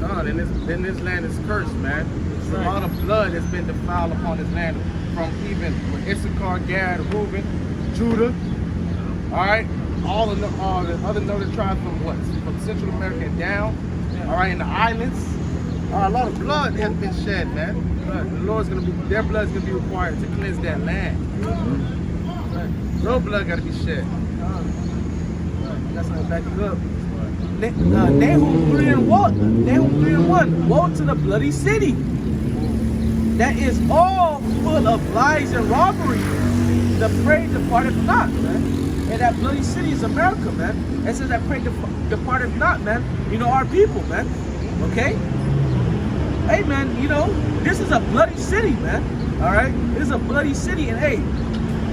Then this land is cursed, man. There's a lot of blood that's been defiled upon this land, from even Issachar, Gad, Reuben, Judah. All right, all the other northern tribes from Central America and down. All right, in the islands. A lot of blood has been shed, man. Their blood is gonna be required to cleanse that land. No blood gotta be shed. That's gonna back it up. Nahum 3:1. Woe to the bloody city that is all full of lies and robbery. The prey departed not, man. And that bloody city is America, man. It says that prey departed not, man. Our people, man. Okay? hey man, you know, this is a bloody city, man. All right, this is a bloody city, and hey,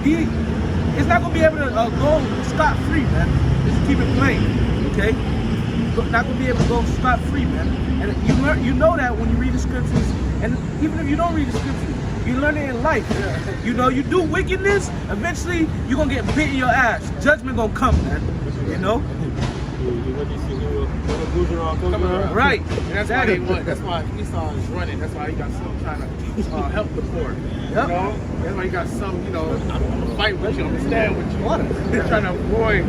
he is not gonna be able to go scot-free, man. Just keep it plain, okay? Not gonna be able to go scot-free, man. And you know that when you read the scriptures, and even if you don't read the scriptures, you learn it in life. You know, you do wickedness, eventually you're gonna get bit in your ass. Judgment gonna come, man. You know? Right. And that's why they want. That's why Esau is running. That's why he got some trying to help the poor. Yep. You know, that's why he got some. You know, I'm gonna fight with you. I'm gonna stand with you. They're trying to avoid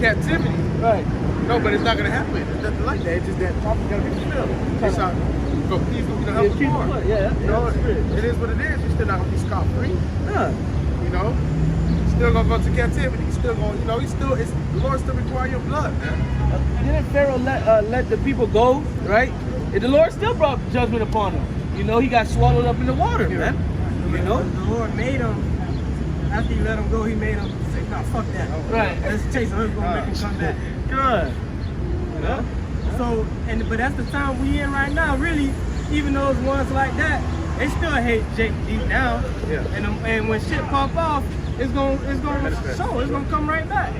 captivity. Right. No, but it's not gonna happen. It's nothing like that. It's just that prophet gotta be fulfilled. Esau, go please, you know, help the poor. Yeah. You know, it is what it is. You're still not gonna be scot free. Yeah. You know, still gonna go to captivity. Still gonna, you know, the Lord still require your blood, man. Didn't Pharaoh let the people go, right? And the Lord still brought judgment upon him. You know, he got swallowed up in the water, man. You know? The Lord made him, after he let him go, he made him say, nah, fuck that. Right. Let's chase him, we're gonna make him come back. Good. You know? So, but that's the time we in right now, really. Even those ones like that, they still hate Jake deep down. Yeah. And when shit pop off, it's gonna show. It's gonna come right back.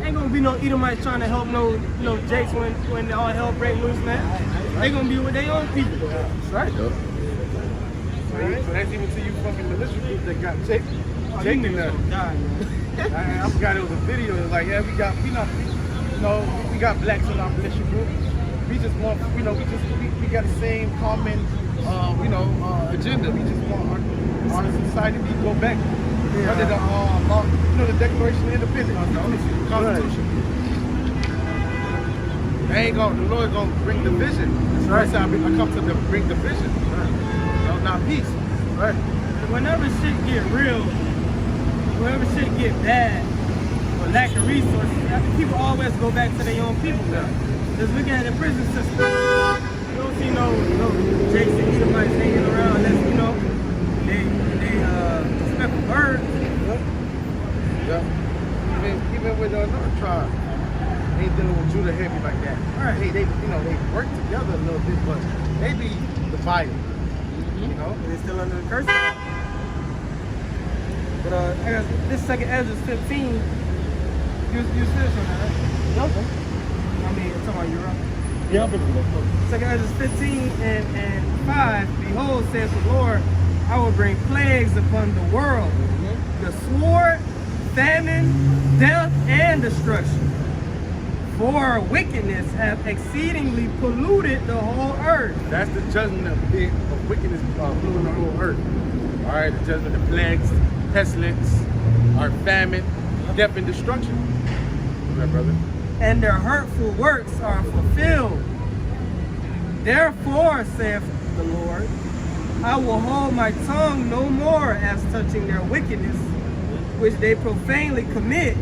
Ain't gonna be no Edomites trying to help no Jakes when all hell break loose, man. They gonna be with their own people. That's right. So that's even to you fucking militia group that got Jake in there. I forgot it was a video. It was like, yeah, we got blacks in our militia group. We just want, we got the same common, agenda. We just want our society to go back under the, the Declaration of Independence, Constitution. They ain't the Lord gonna bring division. That's right. I come to bring division, not peace. Right. Whenever shit get real, whenever shit get bad, or lack of resources, people always go back to their own people now. Just looking at the prison system, you don't see no Jakes and Edomites hanging around unless, they respect the birds. Yeah. Even with another tribe, they ain't dealing with Judah heavy like that. Right. They work together a little bit, but they be divided. You know, They're still under the curse. But I got this second Ezra 15. You finished on that, right? Yep. I mean, I'm talking about Europe. Yeah, but Second Ezra 15 and 5. Behold, says the Lord, I will bring plagues upon the world. The sword, famine, death, and destruction. For wickedness have exceedingly polluted the whole earth. that's the judgment of wickedness polluting the whole earth. All right, the judgment of plagues, pestilence, our famine, death, and destruction. Yeah, brother. And their hurtful works are fulfilled. Therefore, saith the Lord, I will hold my tongue no more as touching their wickedness, which they profanely commit,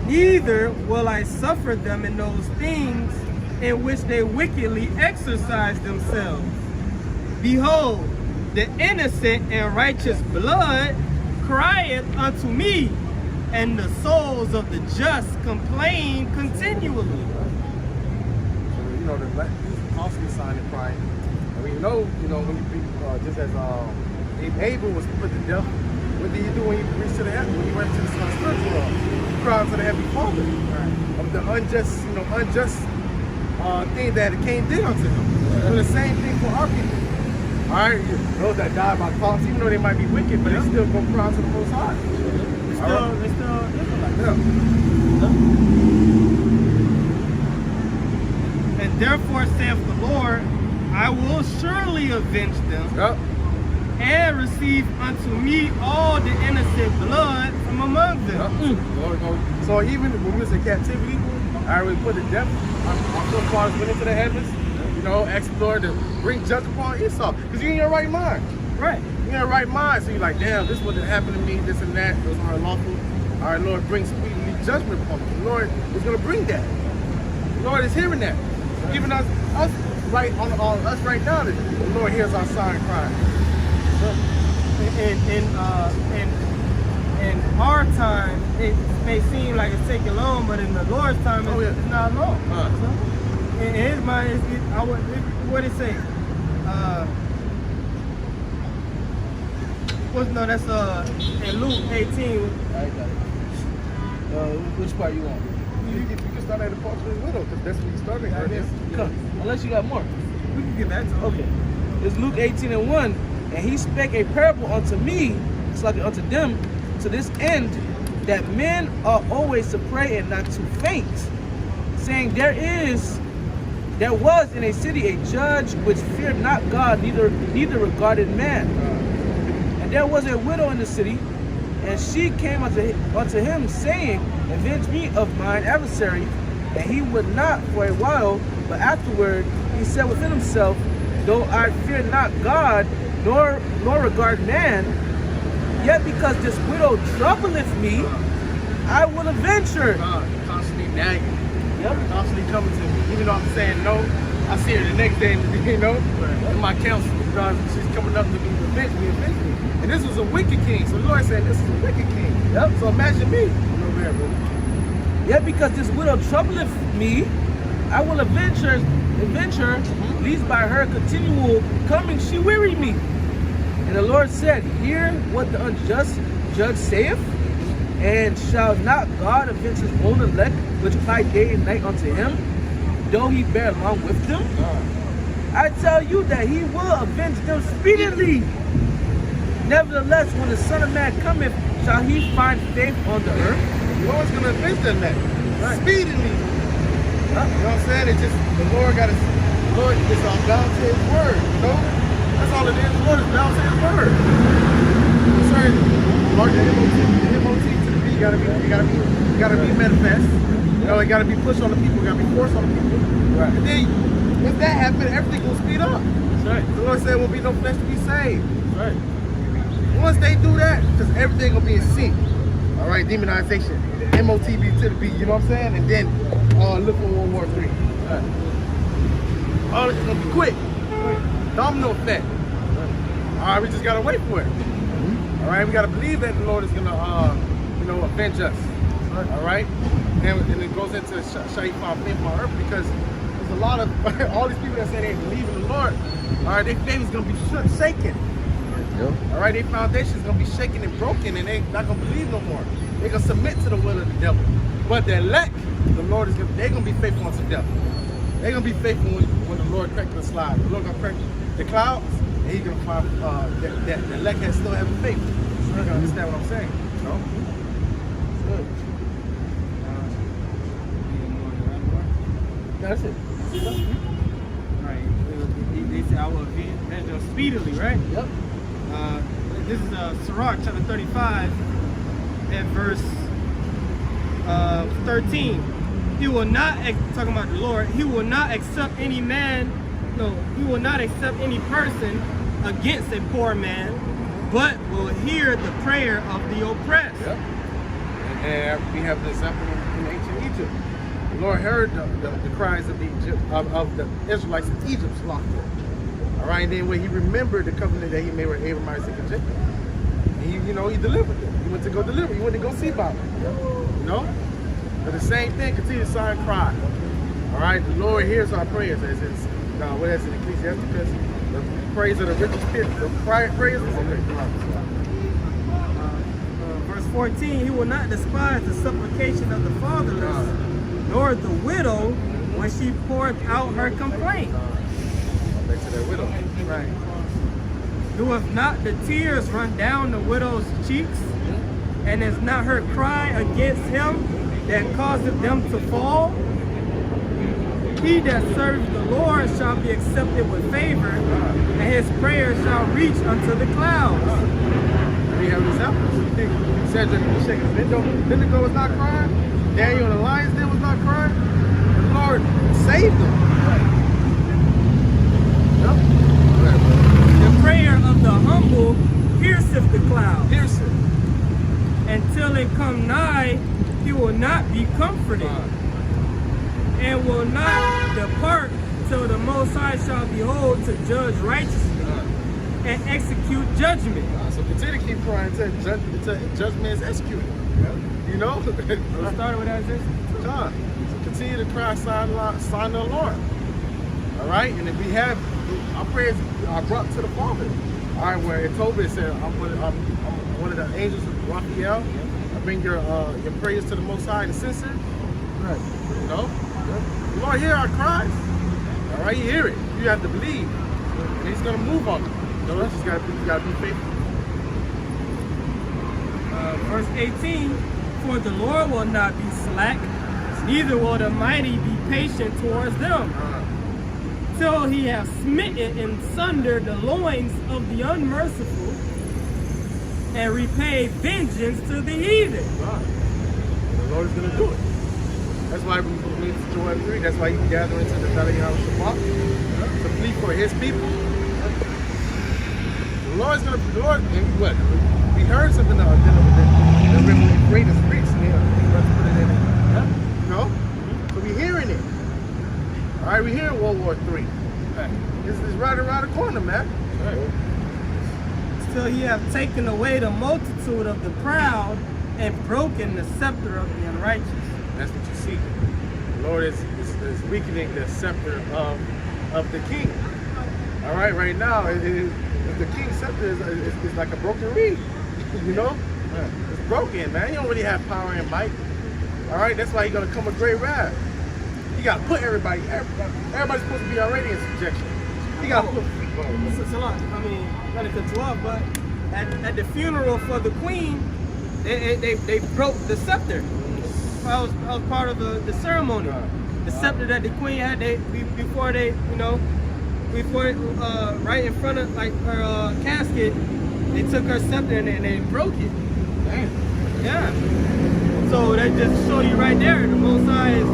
neither will I suffer them in those things in which they wickedly exercise themselves. Behold, the innocent and righteous blood crieth unto me, and the souls of the just complain continually. So, the black constantly signing crying. And we know, when you be, just as Abel was put to death, what did he do when he reached to the heaven? When he went to the spiritual world, he cried to the heavenly Father of the unjust, thing that Cain did unto him. Do the same thing for our people. All right, those that die by thoughts, even though they might be wicked, but they still go cry to the Most High. They still Israelites. Yeah. And therefore saith the Lord, I will surely avenge them, Yep. and receive unto me all the innocent blood from among them. So even when we was in captivity, I already put to death. Our forefathers went into the heavens, asked the Lord to bring judgment upon Esau. Because you're in your right mind. Right. You're in your right mind. So you're like, damn, this is what happened to me, this and that. Those are lawful. All right, Lord, bring speedily judgment upon me. The Lord is going to bring that. The Lord is hearing that. Giving us right on us right now. The Lord hears our sign cry. In our time, it may seem like it's taking long, but in the Lord's time, it's not long. In his mind, what it say? That's in Luke 18. I got it. Which part you want? You can start at the part of the widow, because that's what you started at. Come. Unless you got more. We can get back to it. Okay. It's Luke 18:1. And he spake a parable unto me, it's like unto them, to this end, that men are always to pray and not to faint, saying, there was in a city a judge which feared not God, neither regarded man. And there was a widow in the city, and she came unto him, saying, avenge me of mine adversary. And he would not for a while, but afterward he said within himself, though I fear not God, nor regard man, yet because this widow troubleth me, I will avenge her. Constantly nagging. Yep. Constantly coming to me. Even though I'm saying no, I see her the next day, you know, in my counsel, because she's coming up to me to avenge me. And this was a wicked king. So the Lord said, this is a wicked king. Yep. So imagine me. I'm over here, bro. Yet because this widow troubleth me, I will avenge her, lest by her continual coming she weary me. And the Lord said, hear what the unjust judge saith, and shall not God avenge his own elect, which cry day and night unto him, though he bear along with them? I tell you that he will avenge them speedily. Nevertheless, when the Son of Man cometh, shall he find faith on the earth? The Lord's going to avenge them that. Speedily. You know what I'm saying? It's just, the Lord is on bound to his word, you know? That's all it is. The Lord is bound to his word. Sorry, Lord, the MOT to the B, you gotta be manifest. You know, it gotta be pushed on the people, it gotta be forced on the people. Right. And then, if that happens, everything will speed up. That's right. The Lord said, won't be no flesh to be saved. That's right. Once they do that, because everything will be in sync. All right, demonization, MOTB to the B, you know what I'm saying? And then look for World War III. Right. All it's gonna be quick. Domino effect. All right, we just gotta wait for it. All right, we gotta believe that the Lord is gonna, avenge us. All right, and it goes into shall you find faith on earth, because there's a lot of all these people that say they believe in the Lord. All right, their faith is gonna be shaken. Yep. All right, their foundation is gonna be shaken and broken, and they're not gonna believe no more. They're gonna submit to the will of the devil. But the elect, the Lord they're gonna be faithful unto death. They're gonna be faithful when the Lord cracks the slide. The Lord gonna crack the clouds, and he's gonna find that the elect has still have faith. So you're gonna understand what I'm saying. No? Good. That's it. Right. They say I will avenge them speedily, right? Yep. This is Sirach chapter 35 and verse 13. He will not, talking about the Lord, he will not accept any man, he will not accept any person against a poor man, but will hear the prayer of the oppressed. Yep. And we have the example in ancient Egypt. The Lord heard the cries of the Israelites in Egypt's locked up. All right, and then when he remembered the covenant that he made with Abraham, Isaac, and Jacob, and he delivered them. He went to go deliver. He went to go see about them. You know? But the same thing, continue to sigh and cry. All right, the Lord hears our prayers, as it's what is it, Ecclesiastes? The praise of the richest spirit, the praise of the Verse 14, he will not despise the supplication of the fatherless, nor the widow when she poureth out her complaint. Back to that widow. Right. Doeth not the tears run down the widow's cheeks, and is not her cry against him that causeth them to fall? He that serves the Lord shall be accepted with favor, and his prayer shall reach unto the clouds. We have examples. Cedric was shaking. Bendigo was not crying. Daniel and the lion's den was not crying. The Lord saved them. Yep. The prayer of the humble pierceth the clouds. Pierce it. Until it come nigh, he will not be comforted, and will not depart till the Most High shall behold to judge righteously and execute judgment. So continue to keep crying until judgment is executed. You know? We started with that. So continue to cry, sign the alarm. All right? And if we have our prayers are brought to the Father. All right, where it told me, it said, I'm one of the angels of Raphael. I bring your prayers to the Most High and censor. Right. You know? The Lord hear our cries. All right, you hear it. You have to believe. And he's going to move on it. You know, you just got to be faithful. Verse 18, for the Lord will not be slack, neither will the mighty be patient towards them, till he have smitten in sunder the loins of the unmerciful, and repay vengeance to the heathen. The Lord is going to do it. That's why we believe to Joel 3. That's why you gather into the belly of Shabbat to plead for his people. The Lord's going to, what? We heard something that we're afraid of streets. Let's put it in it. Yeah? You know? So we're hearing it. All right, we're hearing World War III. It's right around the corner, man. Right. Till he have taken away the multitude of the proud and broken the scepter of the unrighteous. That's what you see. The Lord is weakening the scepter of the king. All right now, the king's scepter is like a broken reed. You know? It's broken, man. You don't really have power and might. All right, that's why he's gonna come with great wrath. You gotta put everybody's supposed to be already in subjection. You gotta put people. It's a lot. I mean, not to cut you off, but at the funeral for the queen, they broke the scepter. I was part of the ceremony. The scepter that the queen had, before right in front of like her casket, they took her scepter and they broke it. Damn. Yeah. So that just show you right there, the Most High is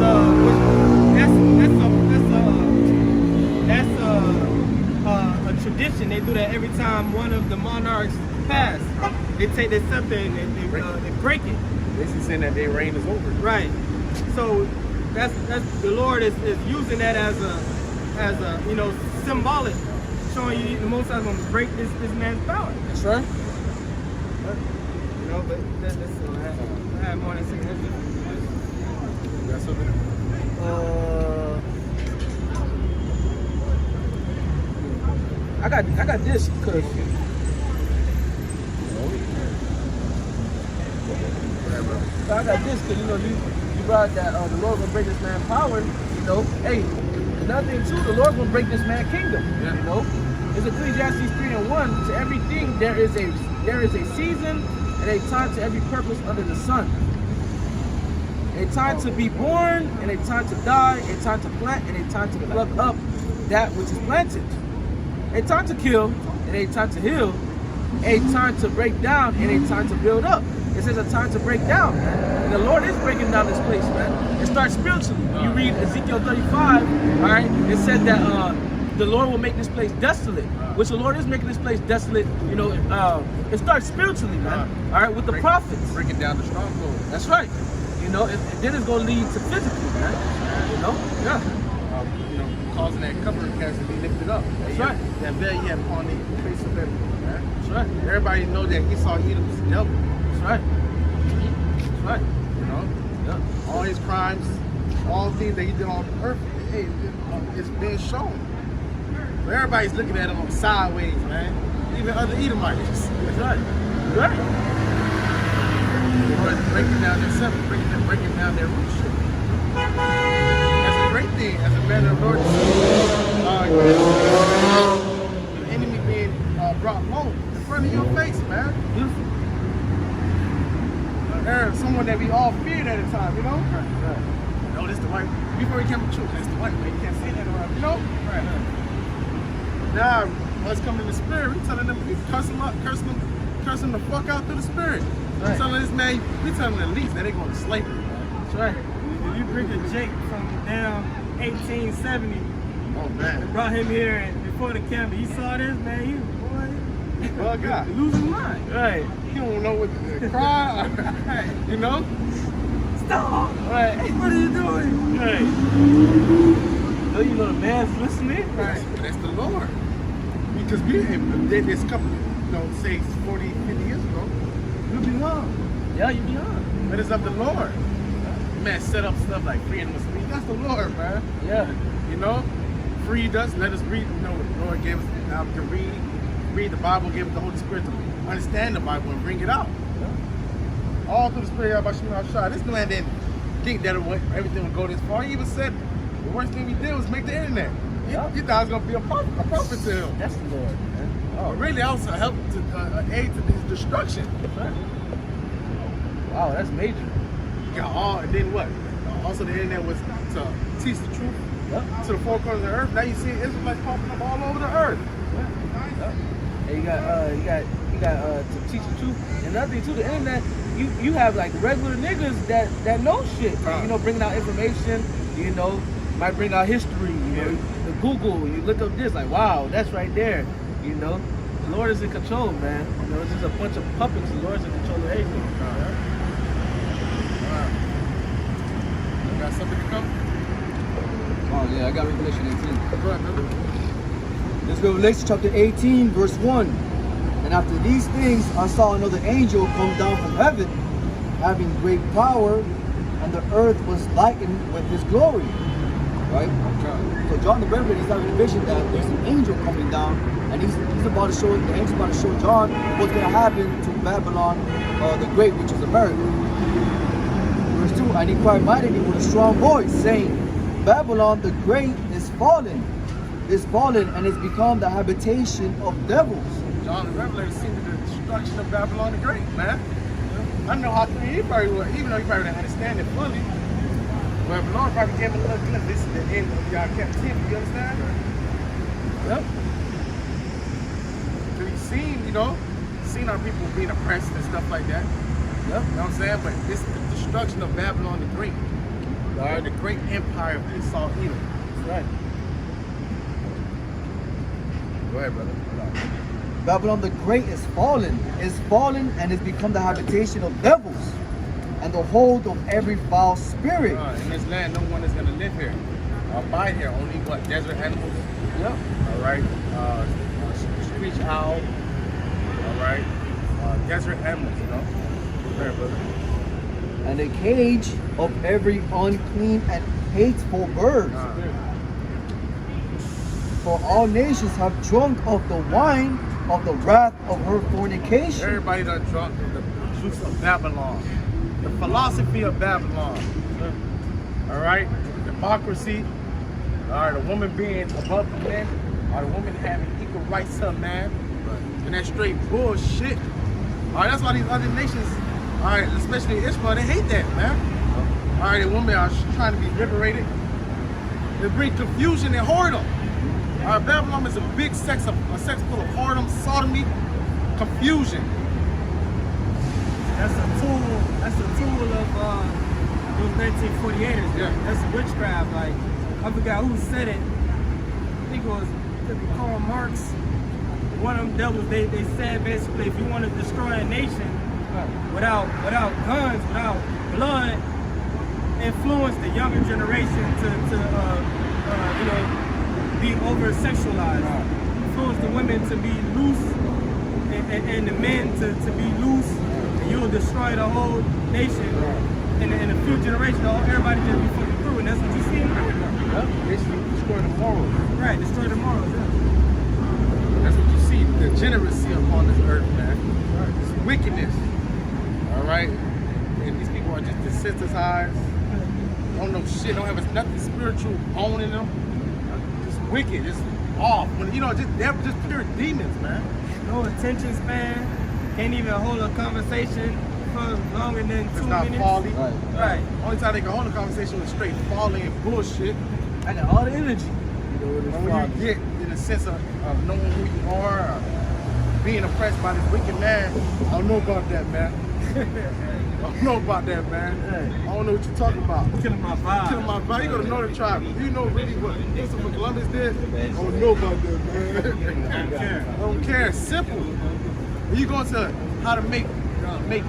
a tradition. They do that every time one of the monarchs pass. They take their scepter and they break it. This is saying that their reign is over. Right. So that's the Lord is using that as a symbolic, showing you the Most High is going to break this man's power. That's right. You know, but that's I have more than second. That's something. I got this because I got this because you brought that the Lord gonna break this man's power. You know, hey, another thing too, the Lord gonna break this man's kingdom. Yeah. You know, it's Ecclesiastes 3:1. To everything there is a season and a time to every purpose under the sun. A time to be born and a time to die. A time to plant and a time to pluck up that which is planted. A time to kill and a time to heal. A time to break down and a time to build up. It says a time to break down, man. And the Lord is breaking down this place, man. It starts spiritually. You read Ezekiel 35, all right? It said that the Lord will make this place desolate, which the Lord is making this place desolate. You know, it starts spiritually, man. All right, with the prophets. Breaking down the stronghold. That's right. You know, and then it's going to lead to physically, man. You know? Yeah. Causing that cover cast to be lifted up. That's right. That veil you have upon the face of everyone, man. That's right. Everybody know that Esau Edom was the devil. That's right. That's right. You know? Yeah. All his crimes, all the things that he did on earth, hey, it's being shown. So everybody's looking at him sideways, man. Even other Edomites. That's right. That's right. The Lord is breaking down their scepter, breaking down their rulership. That's a great thing as a matter of Lord. The enemy being brought low in front of your face, man. Beautiful. There's someone that we all feared at the time, you know? Right. No, this the white. Before he came to church, that's the white way. You can't say that around, you know? Right. Now, us coming in the spirit, we telling them, we cursing them the fuck out through the spirit. Right. We telling this man, we telling them at least that they going to slavery, man. That's right. If you bring a Jake from down 1870 Oh, man. and brought him here and before the camp, he saw this, man, he Bug out. losing his mind. Right. You don't know what to cry, you know? Stop! Right. What are you doing? Right. So you know the man's listening? Right. That's the Lord. Because we did this couple, say 40, 50 years ago, you'll be wrong. Yeah, you be on. But it's of the Lord. Man, set up stuff like freedom of speech. That's the Lord, man. Yeah. You know? freed us, let us read. You know, the Lord gave us to read the Bible, gave us the Holy Spirit to understand the Bible and bring it out. All through the Spirit of Yahweh. This man didn't think that everything would go this far. He even said the worst thing we did was make the internet. He thought I was going to be a prophet to him. That's the Lord, man. But really, also helped to aid to his destruction. Wow, that's major. Yeah, and then what? Also, the internet was to teach the truth to the four corners of the earth. Now you see Israelites popping up all over the earth. And you got to teach the truth. And another thing too, the internet, you have like regular niggas that know shit. You know, bringing out information. You know, might bring out history. You know, the Google. You look up this, like wow, that's right there. You know, the Lord is in control, man. You know, it's just a bunch of puppets. The Lord is in control of everything. You got something to come? Oh yeah, I got Revelation 18. Go ahead, brother. This Revelation chapter 18, verse 1. And after these things, I saw another angel come down from heaven, having great power, and the earth was lightened with his glory. Right? So John the Revelator, he's having a vision that there's an angel coming down, and he's about to show, the angel's about to show John what's going to happen to Babylon the Great, which is America. Verse 2, and he cried mightily with a strong voice, saying, Babylon the Great is fallen, and is become the habitation of devils. John the Revelator seen the destruction of Babylon the Great, man. I know how he probably would, even though he probably didn't understand it fully. But the Lord probably gave him a little glimpse. This is the end of y'all captivity, you understand? Yep. So he's seen our people being oppressed and stuff like that. Yep. You know what I'm saying? But this is the destruction of Babylon the Great. The great empire of Esau Edom. That's right. Go ahead, brother. Babylon the Great is fallen, and is become the habitation of devils, and the hold of every foul spirit. In this land, no one is going to live here or abide here. Only what? Desert animals? Yep. All right. Screech owl. All right. Desert animals, you know. Go ahead, brother. And a cage of every unclean and hateful bird. For all nations have drunk of the wine of the wrath of her fornication. Everybody done drunk of the juice of Babylon. The philosophy of Babylon. All right? Democracy. All right, a woman being above the men. Or the woman having equal rights to a man. And that's straight bullshit. All right, that's why these other nations, all right, especially Israel, they hate that, man. All right, the women are trying to be liberated. They bring confusion and whoredom. All right, Babylon is a big sex full of whoredom, sodomy, confusion. That's a tool of those 1948ers. Yeah. That's witchcraft. Like, I forgot who said it. I think it was Karl Marx. One of them devils, they said basically, if you want to destroy a nation without guns, without blood, influence the younger generation to be over sexualized. Influence the women to be loose and the men to be loose, and you'll destroy the whole nation. In a few generations, everybody just be fucking through, and that's what you see in America. Basically, destroy the morals. Right, destroy the morals. Yeah. That's what you see, the degeneracy upon this earth, man. It's wickedness. All right? And these people are just desensitized. Don't know shit, don't have nothing spiritual owning them. Just wicked, just off. They're just pure demons, man. No attention span. Can't even hold a conversation for longer than 2 Not minutes. folly. Right. Only time they can hold a conversation was straight folly and bullshit. I got all the energy. You know, And when you get in the sense of knowing who you are, or being oppressed by this wicked man, I don't know about that, man. I don't know about that, man. I don't know what you're talking about. Killing my vibe. Killing my vibe. You go to Northern Tribe. You know really what Christopher Columbus did? I don't know about that, man. I don't care. It's simple. When you go to how to make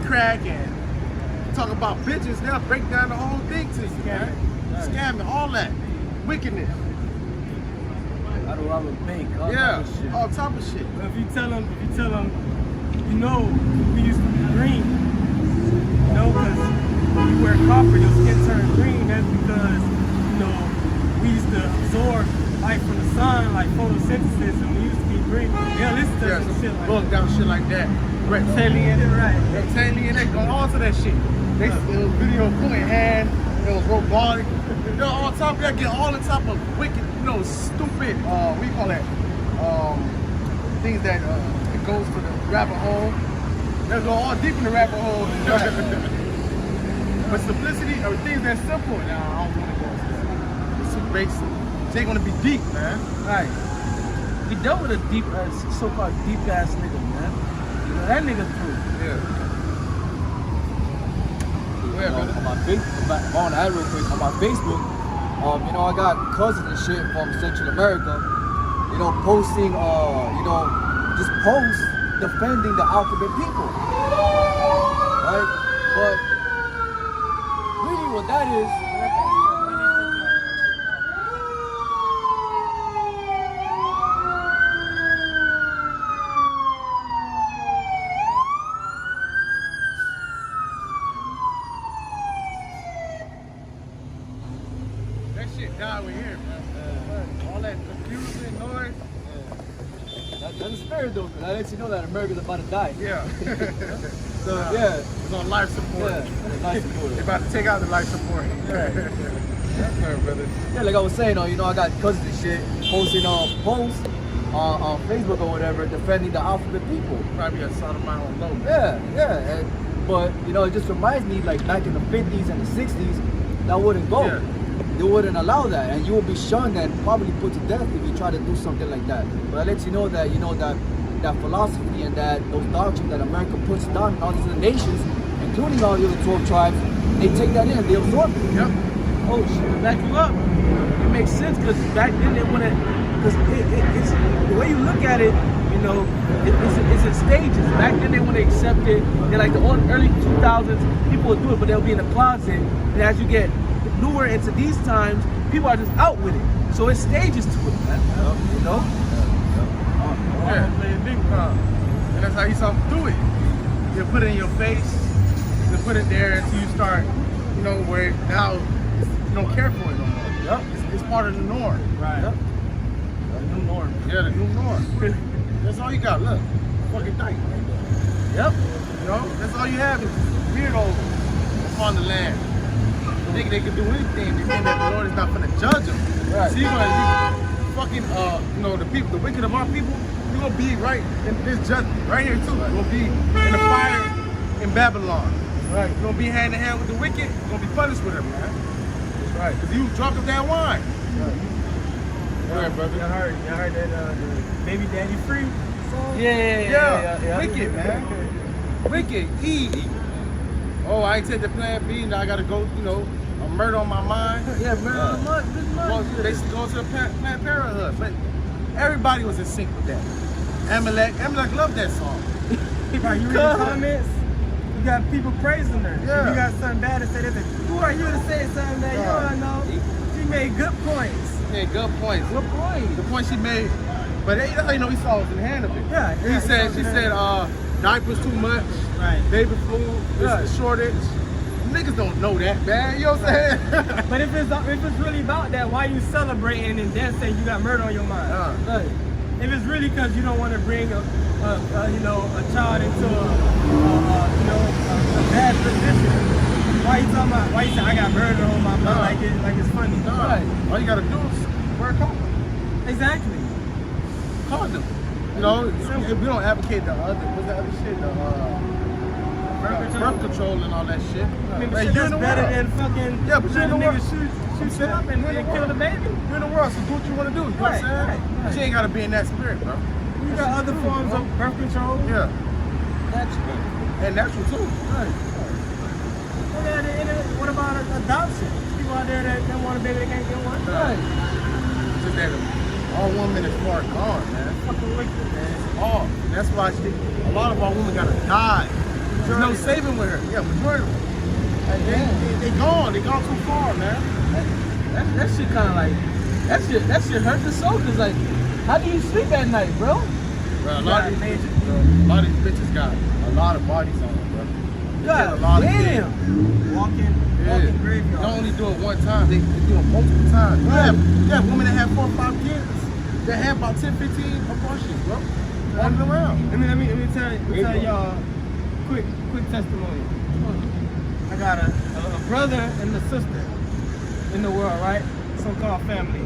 crack and talk about bitches, they'll break down the whole thing to you, man. Scamming, all that. Wickedness. How to rob a bank. All Yeah, type of shit. all type of shit. But if you tell them, you know, we used to be green. You know, because when you wear copper, your skin turns green. That's because, we used to absorb light from the sun, like photosynthesis, and we used to be green. Yeah, listen to some shit like book that. down shit like that. Reptilian, Right. reptilian, they go all to that shit. It was video pulling hand, it was robotic. You know, on top of that, get all on top of wicked, stupid, what do you call that? Things that it goes to the rabbit hole. They'll go all deep in the rabbit hole. But simplicity, or things that simple, nah, I don't want to go into that. It's too basic. They ain't gonna be deep, man. Right. We dealt with a deep, so-called deep ass nigga, man. You know, that nigga through. Yeah. On my Facebook, on that real quick, on my Facebook, I got cousins and shit from Central America, posting, just posts defending the alphabet people, right? But really what that is, That shit died with here, man. All that confusion, noise. that's the spirit though, that lets you know that America's about to die. Yeah. So yeah, It's on life support. yeah, nice to do They're it. about to take out the life support. That's right, brother. Yeah, like I was saying, I got cousins and shit posting posts on Facebook or whatever defending the alphabet people. Probably a son of mine on low. Yeah. But it just reminds me, like back in the 50s and the 60s, that wouldn't go. Yeah. They wouldn't allow that, and you will be shunned and probably put to death if you try to do something like that. But I let you know that that philosophy and those doctrines that America puts down in all these other nations, including all the other 12 tribes, they take that in, they absorb it. Yep. Oh shit, to back you up. It makes sense because back then they wouldn't, because it's the way you look at it, it's in stages. Back then they wouldn't accept it. They're like the early 2000s, people would do it, but they'll be in the closet. And as you get newer into these times, people are just out with it. So it's stages to it, man. Yeah. Play a big time. And that's how you saw them do it. They put it in your face, they put it there until you start, where now you don't care for it no more. Yep. It's part of the norm. Right. Yep. The new norm. Yeah, the new norm. That's all you got. Look, fucking dyke. Yep. That's all you have is weirdos upon the land. They think they can do anything. They think that the Lord is not going to judge them. Right. So you're going to fucking, the people, the wicked of our people, you're going to be right in this judgment, right here too. You're going to be in the fire in Babylon. Right. You're going to be hand in hand with the wicked. You're going to be punished with them, man. That's right. Because you drunk of that wine. All right, brother. Y'all heard that the Baby Daddy Free song? Yeah. Wicked, man. Wicked. E. Oh, I ain't take the plan B. Now I got to go, a murder on my mind. Yeah, murder on the month. They go to the Planned Parenthood. But everybody was in sync with that. Amalek loved that song. Right, you read the comments, you got people praising her. Yeah. If you got something bad to say, they say, who are you to say something that you don't know? She made good points. Yeah, good points. Good point. The point she made, but he saw us in the hand of it. Yeah. She said, diapers too much, Right. baby food, there's a shortage. Niggas don't know that, man. You know what I'm saying? But if it's really about that, why you celebrating and then say you got murder on your mind? Right. If it's really because you don't want to bring a child into a bad position, why you talking about? Why you say I got murder on my mind like it's funny? Right. All you gotta do is wear a condom. Exactly. Condom. We don't advocate the other shit, birth control and all that shit. I mean, Like, shit you're in that's the better world. than fucking Yeah, but you're in the world. shoot you up and kill the baby. You're in the world, so do what you want to do. You know what I'm saying? Right. But you ain't gotta be in that spirit, bro. You got other forms of birth control. Yeah. Natural. And natural too. Right. And what about adoption? People out there that want a baby, they can't get one. Right. Just that all women is far gone, man. Fucking wicked, man. All. That's why a lot of our women gotta die. There's no saving with her. Yeah, majority of them. They gone. They gone too far, man. That shit kind of like, that shit hurt the soul, cause like, how do you sleep at night, bro? Bro, a lot of these bitches got a lot of bodies on them, bro. God a lot of damn. kids. Walking They graveyard. don't only do it one time, they do it multiple times. Yeah, women that have 4 or 5 kids, they have about 10, 15 abortions, bro. Running around. Let me tell y'all quick testimony. I got a brother and a sister in the world, right? So-called family.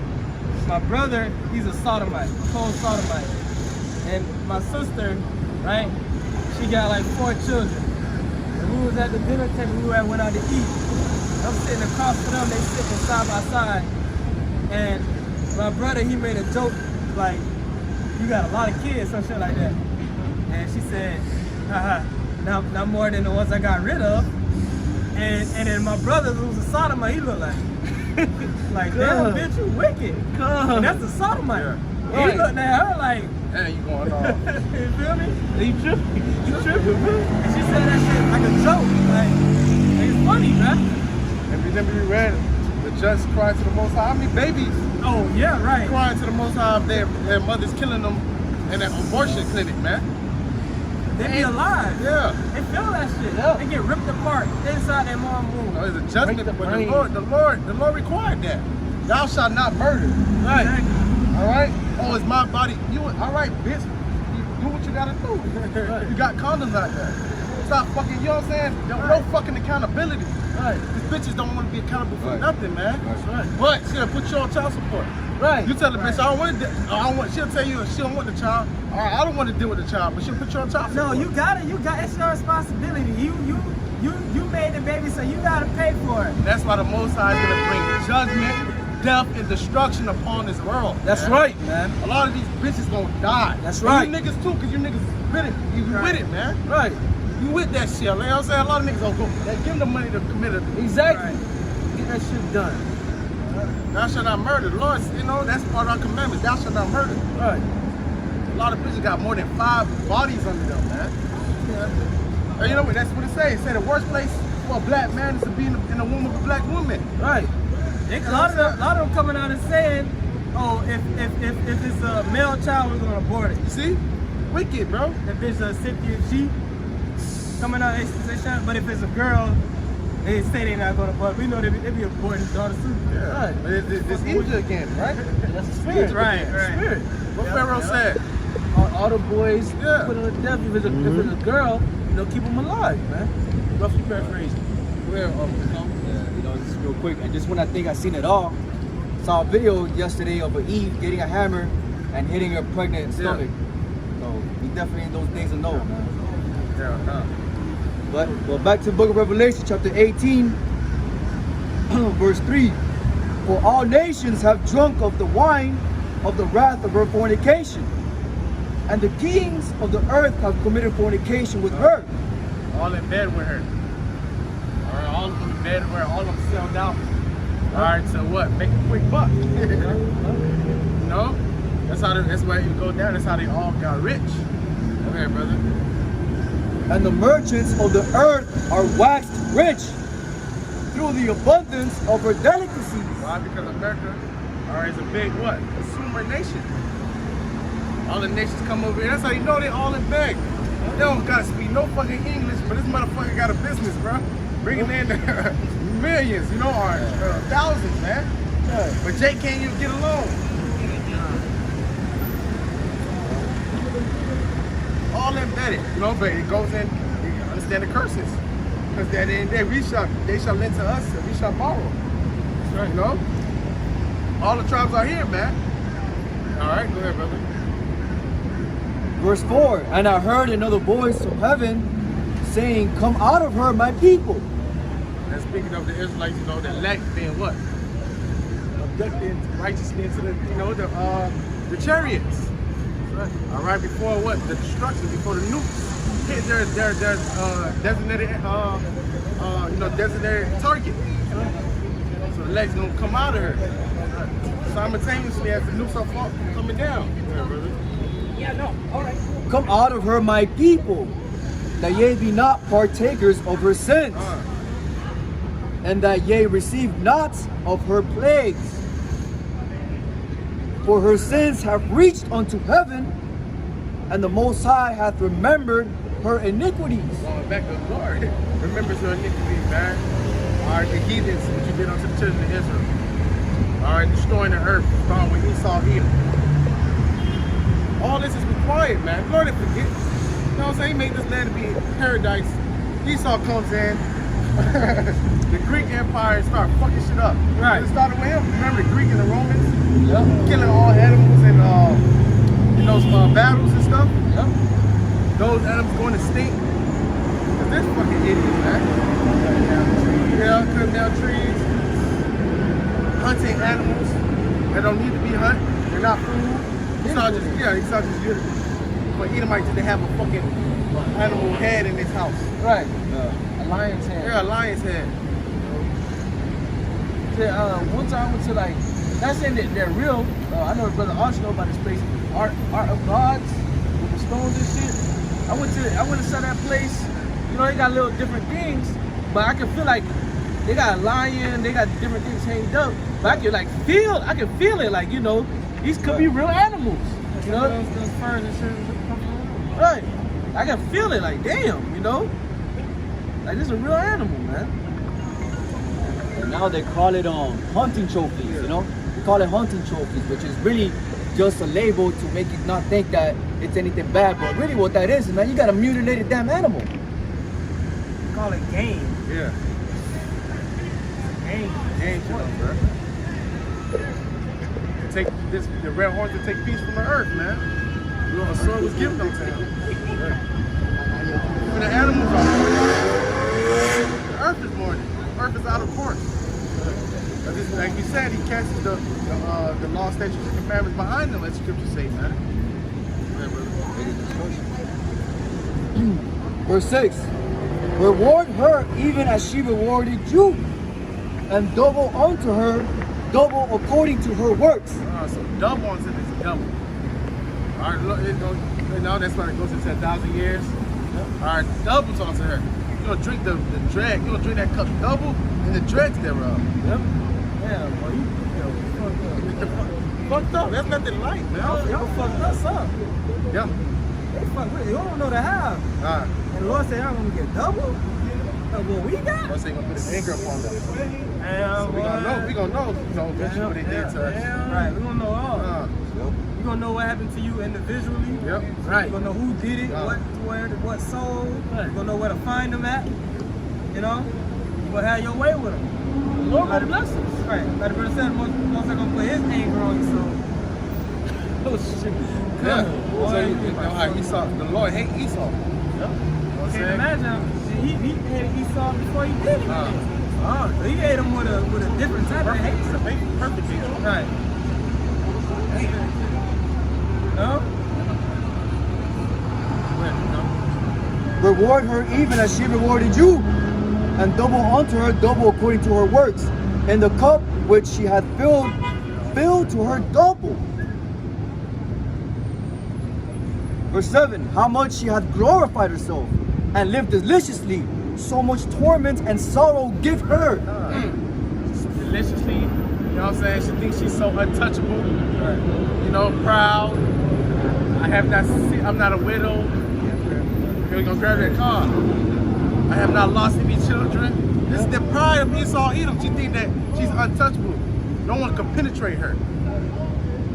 My brother, he's a sodomite, cold sodomite. And my sister, right, she got like 4 children. And we was at the dinner table, we went out to eat. I'm sitting across from them, they sitting side by side. And my brother, he made a joke like, you got a lot of kids, some shit like that. And she said, haha, not more than the ones I got rid of. And then my brother, who's a sodomite, he looked like, damn, bitch, you wicked. And that's a sodomite. Yeah. He looked at her like, Hey, you going off. you feel me? You tripping, man. And she said that shit like a joke. Like it's funny, man. And then we read, the judge cried to the Most High. How many babies Oh, yeah, right. crying to the Most High if their mother's killing them in an abortion clinic, man? They be alive. Yeah. They feel that shit. Yeah. They get ripped apart inside their mom womb. No, it's a judgment, Break the but brain. the Lord required that. Thou shalt not murder. Right. All right? Oh, it's my body. All right, bitch. You do what you gotta do. You got condoms out there. Stop fucking, you know what I'm saying? No fucking accountability. Right. These bitches don't want to be accountable for nothing, man. That's right. But she'll put you on child support. Right. You tell the bitch, I don't want, she'll tell you she don't want the child. All right, I don't want to deal with the child, but she'll put you on child support. No, you got it. It's your responsibility. You made the baby, so you gotta pay for it. That's why the Most High is gonna bring judgment, death, and destruction upon this world. That's man. right, man. A lot of these bitches gonna die. That's And right. you niggas too, cause you niggas with it. You with it, man. Right. You with that shit. You know what I'm saying? A lot of niggas gonna go. They give them the money to commit it. Exactly. Get that shit done. Thou shalt not murder. The Lord, you know, that's part of our commandments. Thou shalt not murder. Right. A lot of bitches got more than 5 bodies under them, man. Yeah. And you know what? That's what it says. It said the worst place for a black man is to be in the womb of a black woman. Right. A lot of them coming out and saying, oh, if it's a male child, we're gonna abort it. You see? Wicked, bro. If it's a Cynthia G coming out, they say, but if it's a girl, they say they're not gonna abort. We know they be aborting daughters too. Yeah. Right. But it's evil again, right? That's the spirit. Right. Spirit. What Pharaoh said. All the boys Yeah. put on the death. If it's a girl, keep them alive, man. Roughly paraphrasing. Just real quick. And just when I think I seen it all, saw a video yesterday of an Eve getting a hammer and hitting her pregnant stomach. So we definitely in those days of Noah, man. Yeah, But back to the book of Revelation, chapter 18, verse 3. For all nations have drunk of the wine of the wrath of her fornication, and the kings of the earth have committed fornication with her. all in bed with her. All right, all in bed with her, all of them sold out. All right, so what? Make a quick buck. You know? That's why you go down. That's how they all got rich. Okay, brother. And the merchants of the earth are waxed rich through the abundance of her delicacies. Why? Because America, all right, is a big what? Consumer nation. All the nations come over here. That's how you know they all in bed. They don't gotta speak no fucking English, but this motherfucker got a business, bro. Bringing in millions, you know, or thousands, man. Yeah. But Jake can't even get along. All embedded, you know, but it goes in, you understand the curses. Because at the end of the day, they shall lend to us and we shall borrow. That's right, you know? All the tribes are here, man. All right, go ahead, brother. Verse 4, and I heard another voice from heaven saying, come out of her, my people. And speaking of the Israelites, you know, the elect being what? Abducted righteously into the, you know, the chariots. Right. All right, before what? The destruction, before the nukes hit their designated, designated target. So the elect's gonna come out of her simultaneously as the nukes are coming down. Yeah, brother. Yeah, no, all right. Come out of her, my people, that ye be not partakers of her sins, and that ye receive not of her plagues. For her sins have reached unto heaven, and the Most High hath remembered her iniquities. Going back to the Lord. Remembers your iniquity, man. All right, the heathens, what you did unto the children of Israel. All right, destroying the earth, starting with Esau, Edom. All this is required, man. Lord, didn't forget. You know what I'm saying? He made this land to be paradise. Esau comes in. The Greek Empire start fucking shit up. Right. It started with him. Remember the Greek and the Romans? Yep. Killing all animals in those battles and stuff. Yep. Those animals going extinct. Cause this fucking idiot, man. Yeah, cutting down trees. Hunting animals that don't need to be hunted. They're not food. Esau just using for Edomites to have a fucking animal head in his house. Right. A lion's head. Yeah, a lion's head. One time I went to not saying that they're real. I know Brother Arch know about this place, Art of Gods, with the stones and shit. I went inside that place. You know, they got little different things, but I can feel like they got a lion, they got different things hanged up. But I can feel it, like, you know, these could be real animals. You know, Those furs and shit. right? I can feel it, like, damn, you know, like this is a real animal, man. And now they call it hunting trophies, you know? They call it hunting trophies, which is really just a label to make you not think that it's anything bad. But really what that is, man, you got a mutilated damn animal. We call it game. Yeah. Game. Game to them, bro. The red horse to take peace from the earth, man. You know, a sword was given unto him. When the animals are mourning, the earth is mourning. The earth is out of course. Like you said, he catches the law, statutes, and commandments behind them, as scripture say, man. Verse 6. Reward her even as she rewarded you, and double unto her, double according to her works. So double unto this double. All right, look, that's why it goes into 1,000 years. All right, doubles onto her. You're gonna drink the drag. You're gonna drink that cup double and the dregs thereof. Yep. Yeah, boy, you Fucked up. That's nothing light, man. Y'all fucked us up. Yeah. They fucked with. You don't know the how. All right. And the Lord said, I'm gonna get double. Of what we got? Let's say gonna put his anger upon them. And We gonna know, eventually what they did to us. Right, we're gonna know all. Yep. You're gonna know what happened to you individually. Yep. Right. You're gonna know who did it, what soul. Right. You're gonna know where to find them at. You know? You're gonna have your way with them. The Lord will bless us. Right. Like the brother said, most gonna put his anger on you, so. Oh shit. Yeah. So Esau, the Lord hate Esau. Yep. Can't imagine. He hated Esau before he did anything. So he ate him with a different type of hate. Perfect people. Right. No? Reward her even as she rewarded you, and double unto her, double according to her works. And the cup which she had filled to her double. Verse 7, how much she hath glorified herself and lived deliciously, so much torment and sorrow give her. Deliciously, you know what I'm saying? She thinks she's so untouchable, you know, proud. I'm not a widow. We're gonna grab that car. I have not lost any children. This is the pride of Esau Edom. She thinks that she's untouchable. No one can penetrate her.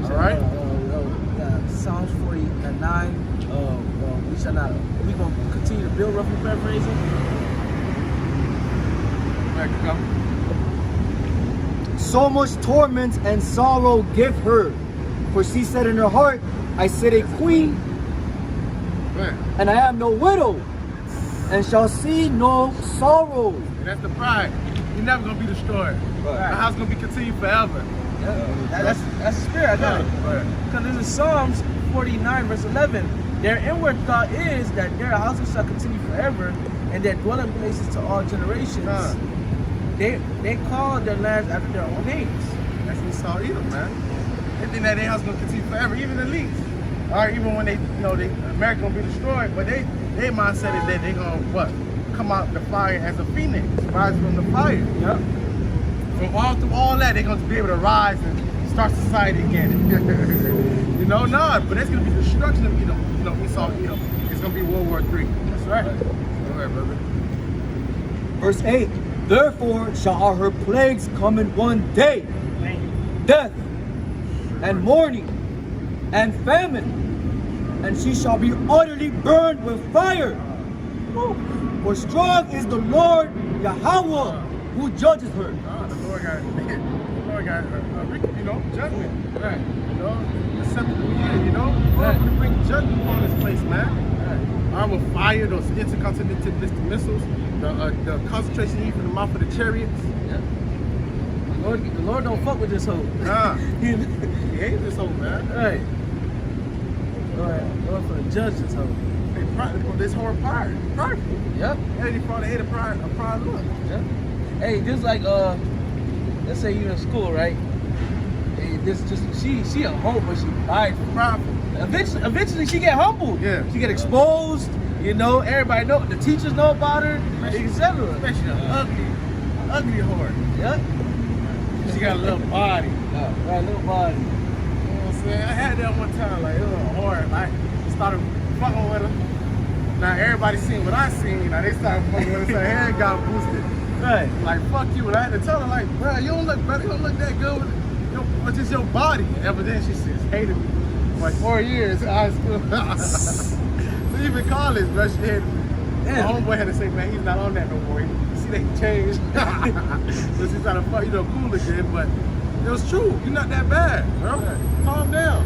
All right? Psalms 49. We shall not. We gonna continue to build, roughly paraphrasing. There you go. So much torment and sorrow give her. For she said in her heart, I sit a queen, and I am no widow, and shall see no sorrow. And that's the pride. You're never gonna be destroyed. Right. The house gonna be continued forever. That's the spirit. I got it. Because in the Psalms 49 verse 11, their inward thought is that their houses shall continue forever, and their dwelling places to all generations. They call their lands after their own names. That's Esau Edom, man. They think that their house gonna continue forever, even the least. Or even when America gonna be destroyed, but their mindset is that they gonna come out the fire as a phoenix, rise from the fire. Yep. From all that, they're gonna be able to rise and start society again. But it's gonna be destruction of Edom, Esau Edom. It's gonna be World War III. That's right. All right, brother. Verse 8. Therefore shall all her plagues come in one day. Death and mourning and famine, and she shall be utterly burned with fire. For strong is the Lord Yahweh who judges her. The Lord got judgment. Right. The 7th year, the Lord will bring judgment upon this place, man. I will fire those intercontinental missiles, the concentration heat from the mouth of the chariots. Yeah. The Lord don't fuck with this hoe. Nah, he hates this hoe, man. Right. Lord for the judge this hoe. This whole pride. Prideful. Yep. Yeah, he probably hate a pride look. Yep. Hey, just like let's say you in school, right? Hey, she a hoe, but she prideful. Eventually she get humbled. Yeah. She get exposed. Everybody know. The teachers know about her, etc. Especially an ugly whore. Yep. She got a little body. Right, little body. You know what I'm saying? I had that one time, like, it was a whore. Like, started fucking with her. Now everybody seen what I seen. Now they started fucking with her. Her hair got boosted. Right. Like, fuck you. And I had to tell her, like, bro, you don't look better. You don't look that good with just your body. Evidently, she just hated me. For like 4 years in high school. So even college, bro, she had, my homeboy had to say, man, he's not on that no more. You see that he changed. So she's trying to fuck, cool again. But it was true. You're not that bad, bro. Calm down.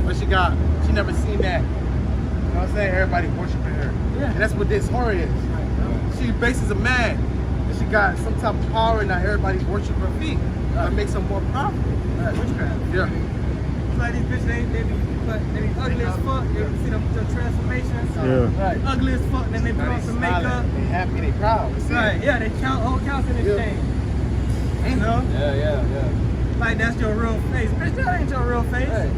But she never seen that. You know what I'm saying? Everybody worshiping her. Yeah. And that's what this whore is. She bases a man. And she got some type of power, and now everybody's worshiping her feet. That makes her more powerful. Witchcraft. Yeah. It's like these bitches, they be ugly as fuck. You see the transformations. Yeah. Right. Ugly as fuck, then they put on some makeup. They happy, they proud. Right, yeah, they whole counts in this thing. You know? Yeah. Like that's your real face. Bitch, that ain't your real face. Right.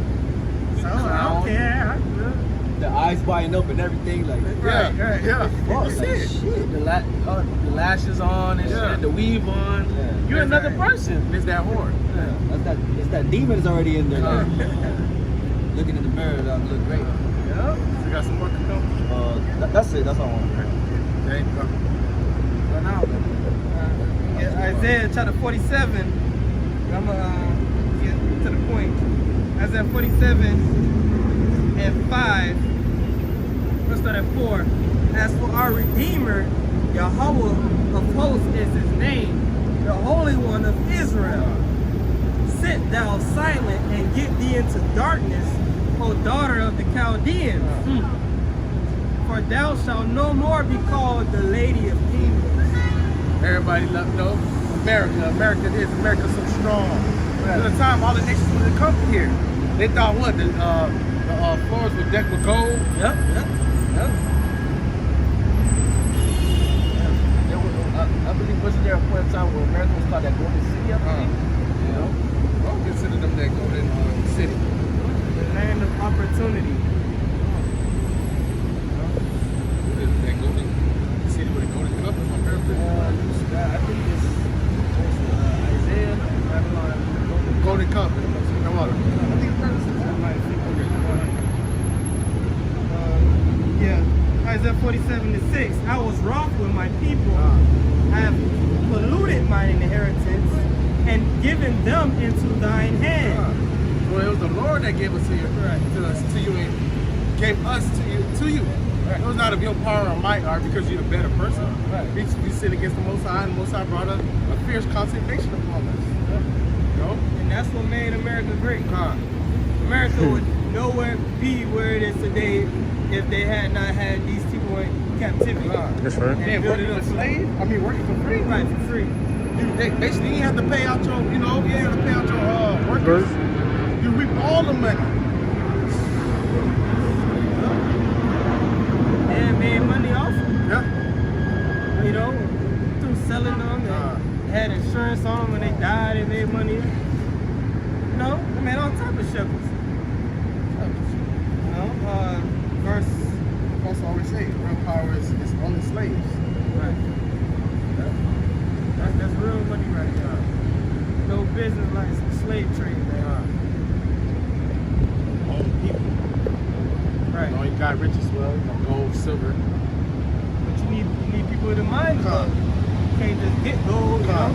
So I don't care. I'm good. The eyes buying up and everything, like Right. Yeah. Fuck, You see like, it. shit. The lashes on and Yeah. shit, the weave on. Yeah. You're another person. It's that whore. it's that demon is already in there. Like, looking in the mirror, that look great. Yep. You got some more to come? That's it. That's all I want. There you go. But now, Isaiah chapter 47. I'm gonna get to the point. Isaiah 47 and 5. Let's start at 4. As for our Redeemer, Yahweh of hosts is his name, the Holy One of Israel. Sit thou silent and get thee into darkness, O daughter of the Chaldeans. For thou shalt no more be called the Lady of Kingdoms. Everybody know America. America's so strong. At the time, all the nations would come here. They thought what? The floors were decked with gold. Yep. I believe wasn't there a point in time where America was called that golden city up there? I don't consider them that golden city. The land of opportunity. That golden city with a golden cup in my paraphrase. I think it's Isaiah, Babylon, Golden cup. Come on. Isaiah 47:6. I was wroth with my people. I have polluted mine inheritance and given them into thine hand. Well, it was the Lord that gave us to you, to you, and gave us to you. It was not of your power or might, or because you're a better person. We sinned against the Most High, and the Most High brought a fierce condemnation upon us. You know? And that's what made America great. America would nowhere be where it is today if they had not had these people in captivity. That's right. And working as a slave? I mean, working for free? Right, for free. Basically, you have to pay out your, you have to pay out your workers. You reap all the money. And made money off them. Yeah. You know, through selling them and had insurance on them when they died and made money. You know, they made all type of shekels. You know, verse. That's always say, real power is only slaves. Right. That's real money right there. No business like some slave trade, man. Own people. Right. You know, you got rich as well, you know, gold, silver. people in mind. You can't just get gold, you know.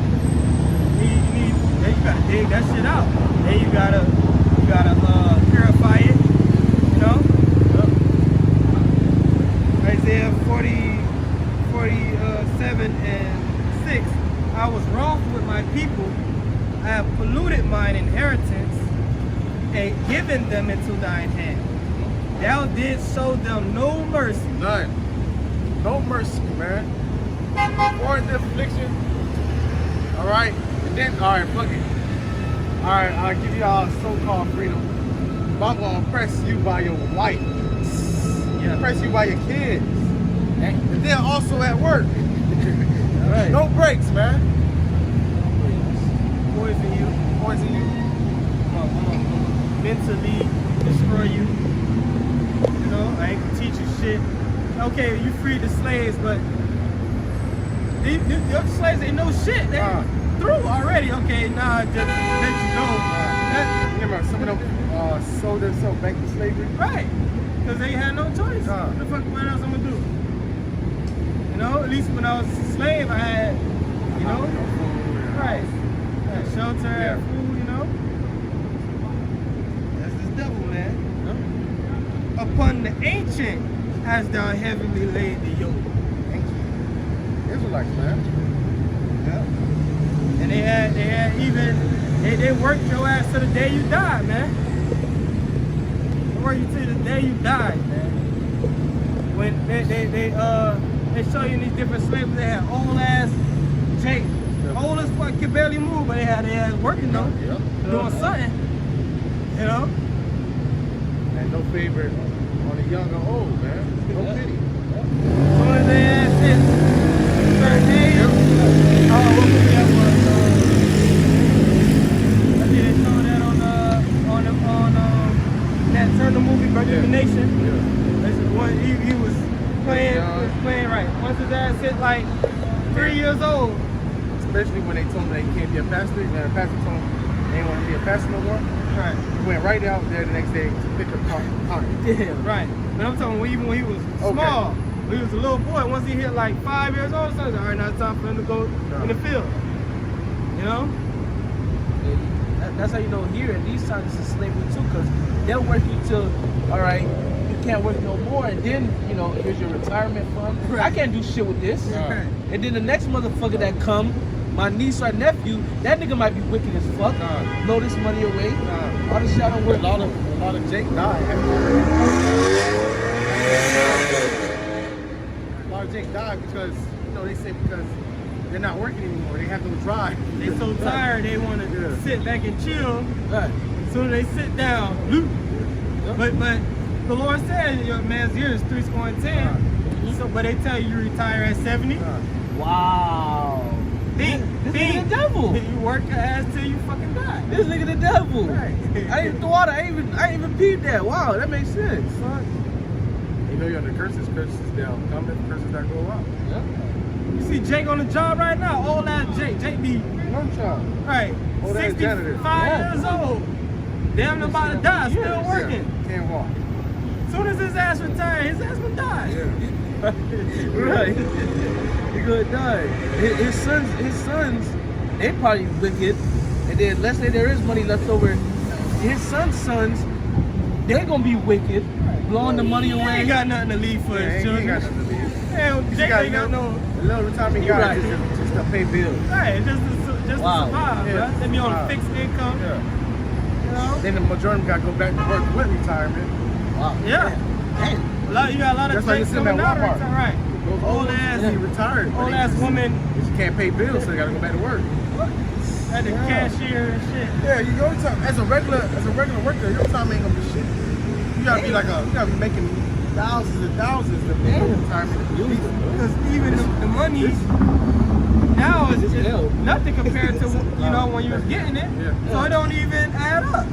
Then you gotta dig that shit out. Then you gotta purify it, you know. Isaiah 47:6. I was wroth with my people. I have polluted mine inheritance and given them into thine hand. Thou didst show them no mercy. None. No mercy, man. Or the affliction. All right. And then, all right, fuck it. All right, I'll give y'all so-called freedom. But I'm gonna oppress you by your wife. Yeah. Oppress you by your kids. And then also at work. All right. No breaks, man. Poison you. Poison you. Mentally destroy you. You know, I ain't gonna teach you shit. Okay, you freed the slaves, but the other slaves ain't no shit. They through already. Okay, nah, just let you know. Remember, some of them sold themselves back to slavery. Right, because they had no choice. What the fuck, what else I'm gonna do? You know, at least when I was a slave, I had, you know, right, I had shelter, I had food, you know. That's this devil, man. Upon the ancient hast thou heavily laid the yoke. Israelites, man. Yeah. And they had even, they worked your ass to the day you died, man. They worked you to the day you died, man. When they show you in these different slaves, they had old ass Jake. Old as fuck, could barely move, but they had their ass working though. Doing something. You know? And no favor on the young or old, man. No pity. Soon as they ass hit certain age, what movie that was? I think they showed that on that Turner movie, Birth of the Nation. That's one he was playing right. Once his ass hit like 3 years old. Especially when they told him that he can't be a pastor, and the pastor told him they didn't want to be a pastor no more. Right. He went right out there the next day to pick up cotton. Yeah, right. But I'm talking even when he was small, when he was a little boy, once he hit like 5 years old, so all right, now it's time for him to go in the field. You know? That's how you know here at these times it's slavery too, because they'll work you till, all right, you can't work no more, and then, you know, here's your retirement fund. Right. I can't do shit with this. Right. And then the next motherfucker that come, my niece or nephew, that nigga might be wicked as fuck. Blow this money away. All this shit I don't work. A lot of Jake died. A lot of Jake died because, you know, they say because they're not working anymore. They have no drive. They so tired they want to sit back and chill. Right. As soon as they sit down, but the Lord said your man's years 310. So, but they tell you retire at 70. Wow. This nigga the devil. You work your ass till you fucking die. This nigga the devil. Right. I ain't the water. I ain't even peeped that. Wow, that makes sense. You know you're under curses down coming, curses that go out. Yeah. You see Jake on the job right now, old ass Jake. Jake be One child. right, Old ass 65 janitor. years old. Damn near about to die, still working. Can't walk. As soon as his ass retire, his ass gonna die. Right. He gonna die. His sons, they probably wicked. And then let's say there is money left over, his sons, they're gonna be wicked, blowing the money He away. ain't got nothing to leave for his He ain't children. got nothing to leave. Hell, Jake ain't got no. The little retirement he got is just to pay bills. Right, just to Wow. survive, Yeah. bruh. They be on a fixed income. Yeah. You know? Then the majority of them got to go back to work with retirement. Wow. Yeah. You got a lot of That's like Jakes you said coming at out Walmart. of retirement. Right. Those Old ass, he retired. but old he ass just- woman He just can't pay bills, so they got to go back to work. at the cashier and shit. Yeah, your time as a regular worker, your time ain't gonna be shit. You gotta be like you gotta be making thousands and thousands to pay your retirement. Because even the money now is nothing compared to when you was getting it. Yeah. So it don't even add up.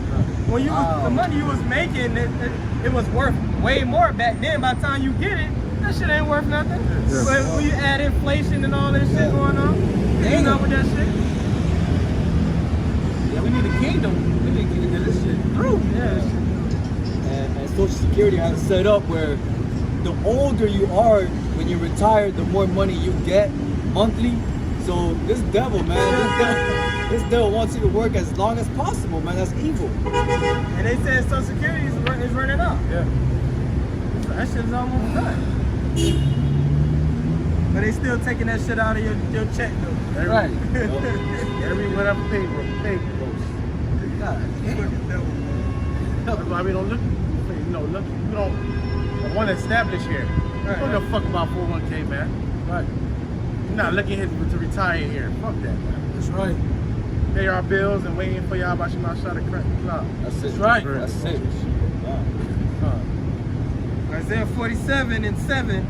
When you the money you was making, it was worth way more back then. By the time you get it, that shit ain't worth nothing. Yeah. But when you add inflation and all this shit going on, you know with that shit. Yeah, we need a kingdom. We need to get this shit through. Yeah. And Social Security has it set up where the older you are when when you retire, the more money you get monthly. So this devil, man, this devil wants you to work as long as possible, man. That's evil. And they said Social Security is running out. Yeah. So that shit's almost done. But they still taking that shit out of your check though. Every whatever pay goes. God, That's why we don't look, we don't want to establish here. Right, Don't give a fuck about 401k, man. right. You're not looking here to retire here. Fuck that, man. That's right. Pay our bills and waiting for y'all about your shot of crack. No. That's right. That's it. Isaiah 47:7,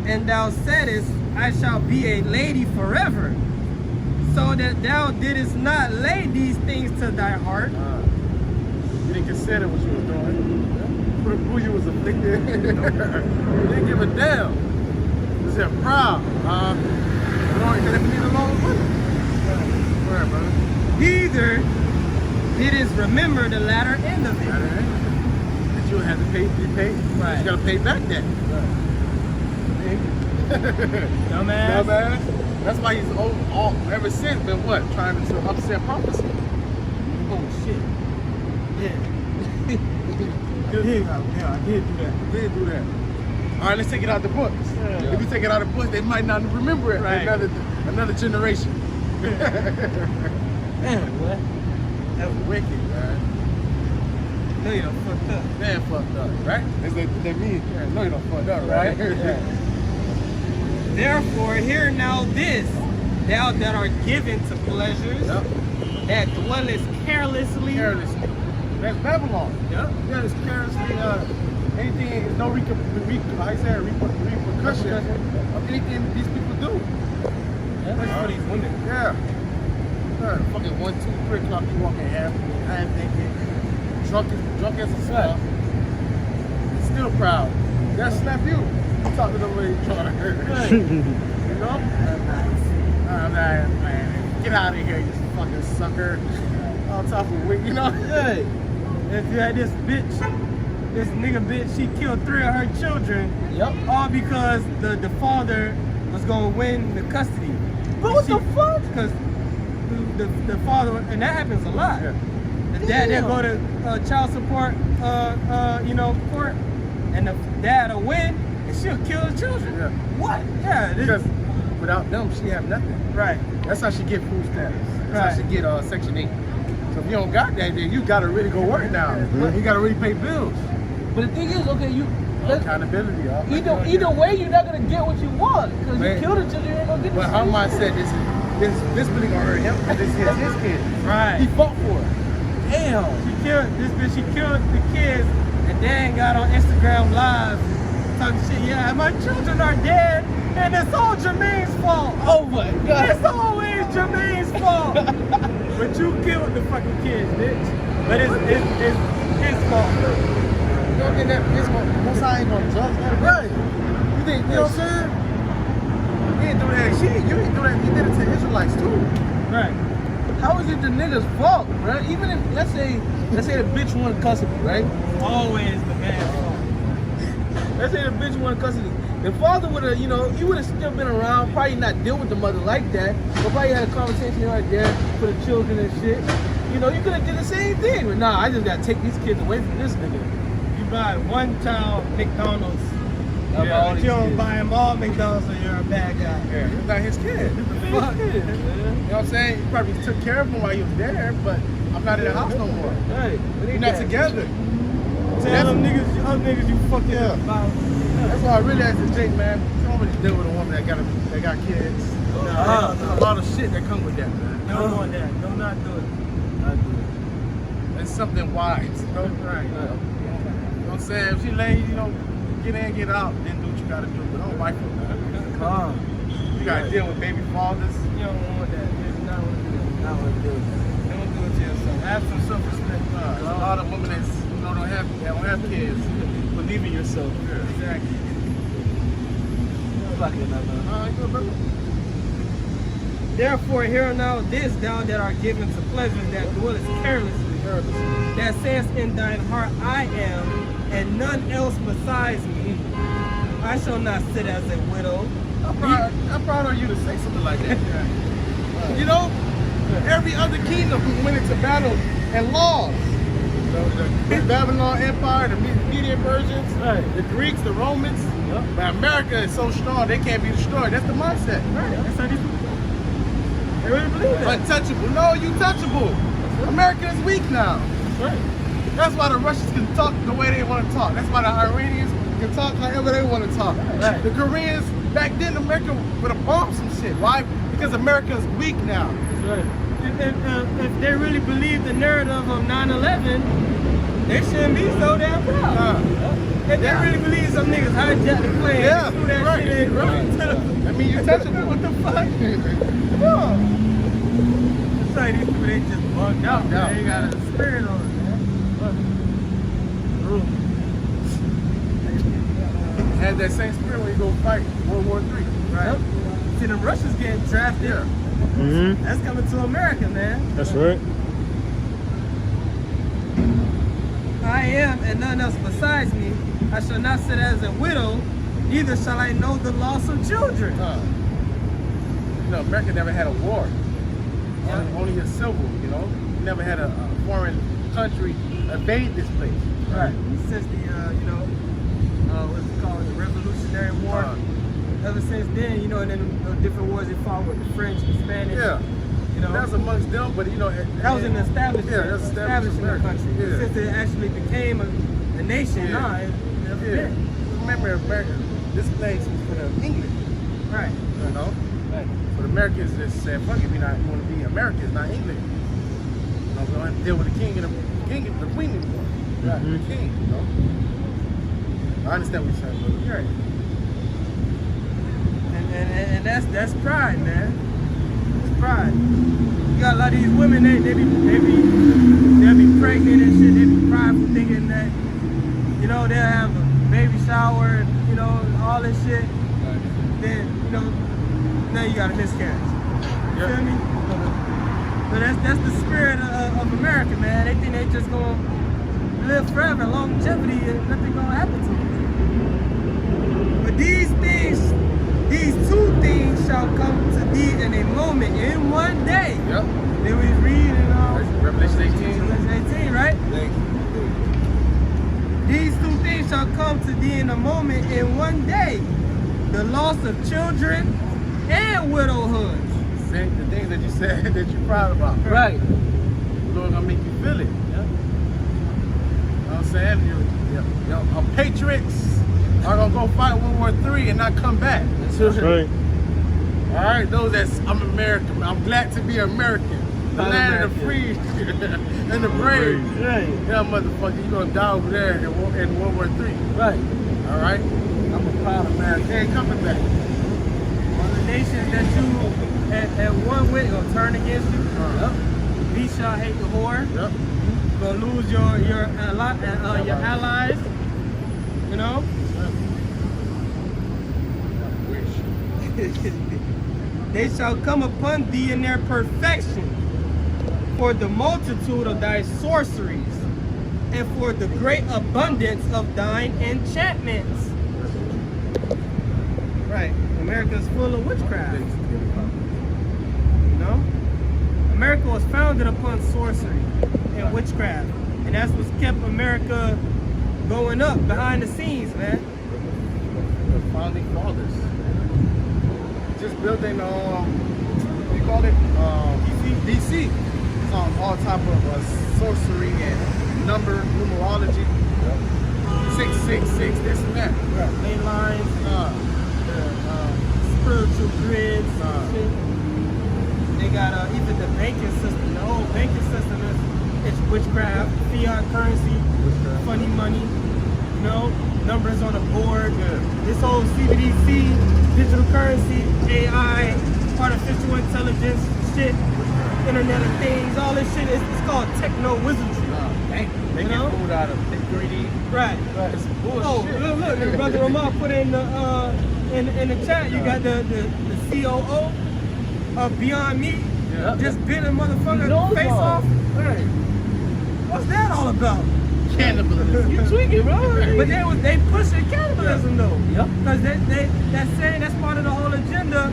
and thou saidest, I shall be a lady forever, so that thou didst not lay these things to thy heart. You didn't consider what you was doing. Who you was afflicted. You didn't give a damn. You said proud. You didn't need a long with it. Where, brother? Neither didst remember the latter end of it. That you had to pay, be paid. Right. You gotta pay back that. Dumbass. Dumbass. That's why he's ever since been what? Trying to upset prophecy. Oh shit. Yeah. Yeah, I did do that. I did do that. All right, let's take it out the books. Yeah. If you take it out of the books, they might not remember it. Right. Another generation. Man, what? That was wicked, man. No, you done fucked up. Man, fucked up, right? That's that mean. Yeah, no, you don't fucked up, right? Yeah. Therefore, hear now this, thou that art given to pleasures, Yep. that dwellest carelessly. Carelessly. That's Babylon. Yep. Yeah, it's carelessly. Anything, there's no repercussion of anything these people do. That's for these women. Yeah. Fucking 1, 2, 3 o'clock, you walking half thinking, drunk as a slap. Still proud. That's slap you. Talk to the way you trying to hurt. You know? Man. Get out of here, you fucking sucker. On top of wig, you know? Hey, if you had this nigga bitch, she killed 3 of her children. Yep. All because the father was gonna win the custody. But what the fuck? Because the father, and that happens a lot. Yeah. The dad that go to child support, court, and the dad will win, and she'll kill the children. Yeah. What? Yeah. Because without them, she have nothing. Right. That's how she get food stamps. That's Right. how she get Section 8. So if you don't got that, then you gotta really go work now. You gotta really pay bills. But the thing is, okay, Accountability, y'all. either way, you're not gonna get what you want because you Man. killed a child, you ain't gonna get. But how much said this really gonna hurt him? This is his kid. Right. He fought for it. Damn. She killed the kids, and then got on Instagram Live talking shit. Yeah, my children are dead, and it's all Jermaine's fault. Oh my God. It's always Jermaine's fault. But you killed the fucking kids, bitch. But it's his fault. You don't get that. Most I ain't gonna judge that. Right. You think, you know what I'm saying? He didn't do that shit. You didn't do that. He did it to Israelites too. Right. How is it the nigga's fault, right? Even if let's say the bitch won custody, right? Always the man's fault. Let's say the bitch won custody. The father would have, he would have still been around, probably not deal with the mother like that, but probably had a conversation right there for the children and shit. You could have did the same thing. But nah, I just gotta take these kids away from this nigga. You buy one child McDonald's. All But these you don't kids. buy them all McDonald's, so you're a bad guy. Yeah, he's not his kid. Fuck. You know what I'm saying? He probably took care of him while he was there, but I'm not in the house no more. Hey, We're not together. Tell them niggas you fucking Yeah. about. That's why I really asked the Jake, man. Somebody deal with a woman that got kids. A lot of shit that come with that, man. Don't want that. Do not do it. It's something wise, Right. You know what I'm saying? If she lazy, get in, get out, then do what you gotta do. But don't wipe her, man. You gotta deal with baby fathers. You don't want that. You not want to do that. Not want to do it. Don't do it to yourself. Have some self-respect. There's a lot of women that don't have kids. Believe in yourself. Exactly. fuck it, brother. Therefore, hear now this, thou that art given to pleasures that dwellest carelessly, that says in thine heart, I am, and none else besides me. I shall not sit as a widow. I'm proud of you to say something like that. You know, every other kingdom went into battle and lost. The Babylon Empire, the Median Persians, the Greeks, the Romans. But America is so strong, they can't be destroyed. That's the mindset. That's how these people. They really believe that. Untouchable. No, you touchable. America is weak now. That's why the Russians can talk the way they want to talk. That's why the Iranians can talk however they want to talk. The Koreans, back then, America would have bombed some shit. Why? Because America is weak now. If they really believe the narrative of 9/11, they shouldn't be so damn proud. If they really believe some niggas hijacked the plane, threw that shit in. I mean, you touchable. What the fuck? Come on. It's like these people, they just bugged out. They ain't got a spirit on it, man. Had that same spirit when you go fight World War III. Right. See, the Russians getting drafted. That's coming to America, man. That's right. I am, and none else besides me. I shall not sit as a widow, neither shall I know the loss of children. You know, America never had a war. Only a civil, you know. We never had a foreign country invade this place. Right. Since the, what's it called, the Revolutionary War. Ever since then, you know, and then the different wars they fought with the French, the Spanish. Yeah. You know, that was amongst them, but you know, that was an establishment. Yeah, that's establishing the country. Yeah. Since it actually became a nation, Remember, America, this place was for the English. Right. You know? Right. But Americans just said, fuck it, we want to be Americans, not English. You know, we don't have to deal with the king and the queen anymore. Right. The king, you know? I understand what you're saying, brother. Right. And that's pride, man. It's pride. You got a lot of these women, they'll be pregnant and shit. They be prideful, thinking that, you know, they'll have a baby shower and, you know, all this shit. Then, you know, now you got a miscarriage. You feel me? So that's the spirit of America, man. They think they just gonna live forever, longevity, and nothing gonna happen to them. But these two things shall come to thee in a moment, in one day. Yep. Then we read in Revelation 18. Revelation 18, right? Thank you. These two things shall come to thee in a moment, in one day. The loss of children and widowhood. The things that you said that you're proud about. Right. The Lord gonna make you feel it. Yeah. You know what I'm saying? Patriots are gonna go fight World War III and not come back. That's right. All right, those I'm American. I'm glad to be American. The land of the free and the brave. Right. Yeah, motherfucker, you gonna die over there in World War III. Right. All right. I'm a proud American. They ain't coming back. All the nations that you at one with gonna turn against you. We shall hate the whore. Yep. You're gonna lose your allies. You know. They shall come upon thee in their perfection, for the multitude of thy sorceries, and for the great abundance of thine enchantments. Right. America's full of witchcraft. You know? America was founded upon sorcery and witchcraft. And that's what's kept America going up behind the scenes, man. The founding fathers. Just building, what do you call it? DC. It's on all type of sorcery and numerology. 666, this and that. Ley lines, spiritual grids, they got even the banking system. The whole banking system is witchcraft, fiat currency, funny money, you know, numbers on a board. This whole CBDC, digital currency, AI, artificial intelligence, shit, Internet of Things, all this shit is called techno wizardry. Making food out of 3D. Right. It's bullshit. Oh, look, your brother Ramon put in the chat. You got the COO of Beyond Meat, just bit a motherfucker face off. Right. What's that all about? Cannibalism. You tweaking, bro. But they pushing cannibalism though. Yep. Because that's saying that's part of the whole agenda.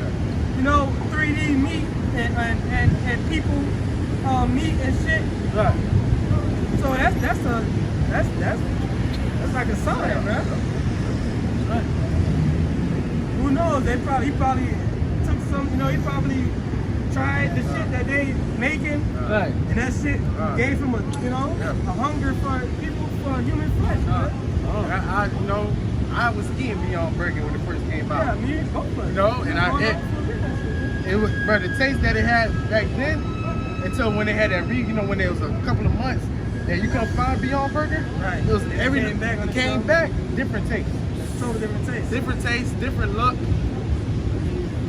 You know, 3D meat and people meat and shit. Right. So that's like a sign, man. Right. Who knows? He probably took some. You know, he probably tried the shit that they making, Right. and that shit gave him a hunger for people for human flesh. Man. I was eating Beyond Burger when it first came Yeah, out. me both of us. You know, and it was, but the taste that it had back then, until when they had that when there was a couple of months that you couldn't find Beyond Burger, Right. it was It everything came back on it came itself. back, different taste, Totally different taste. different look.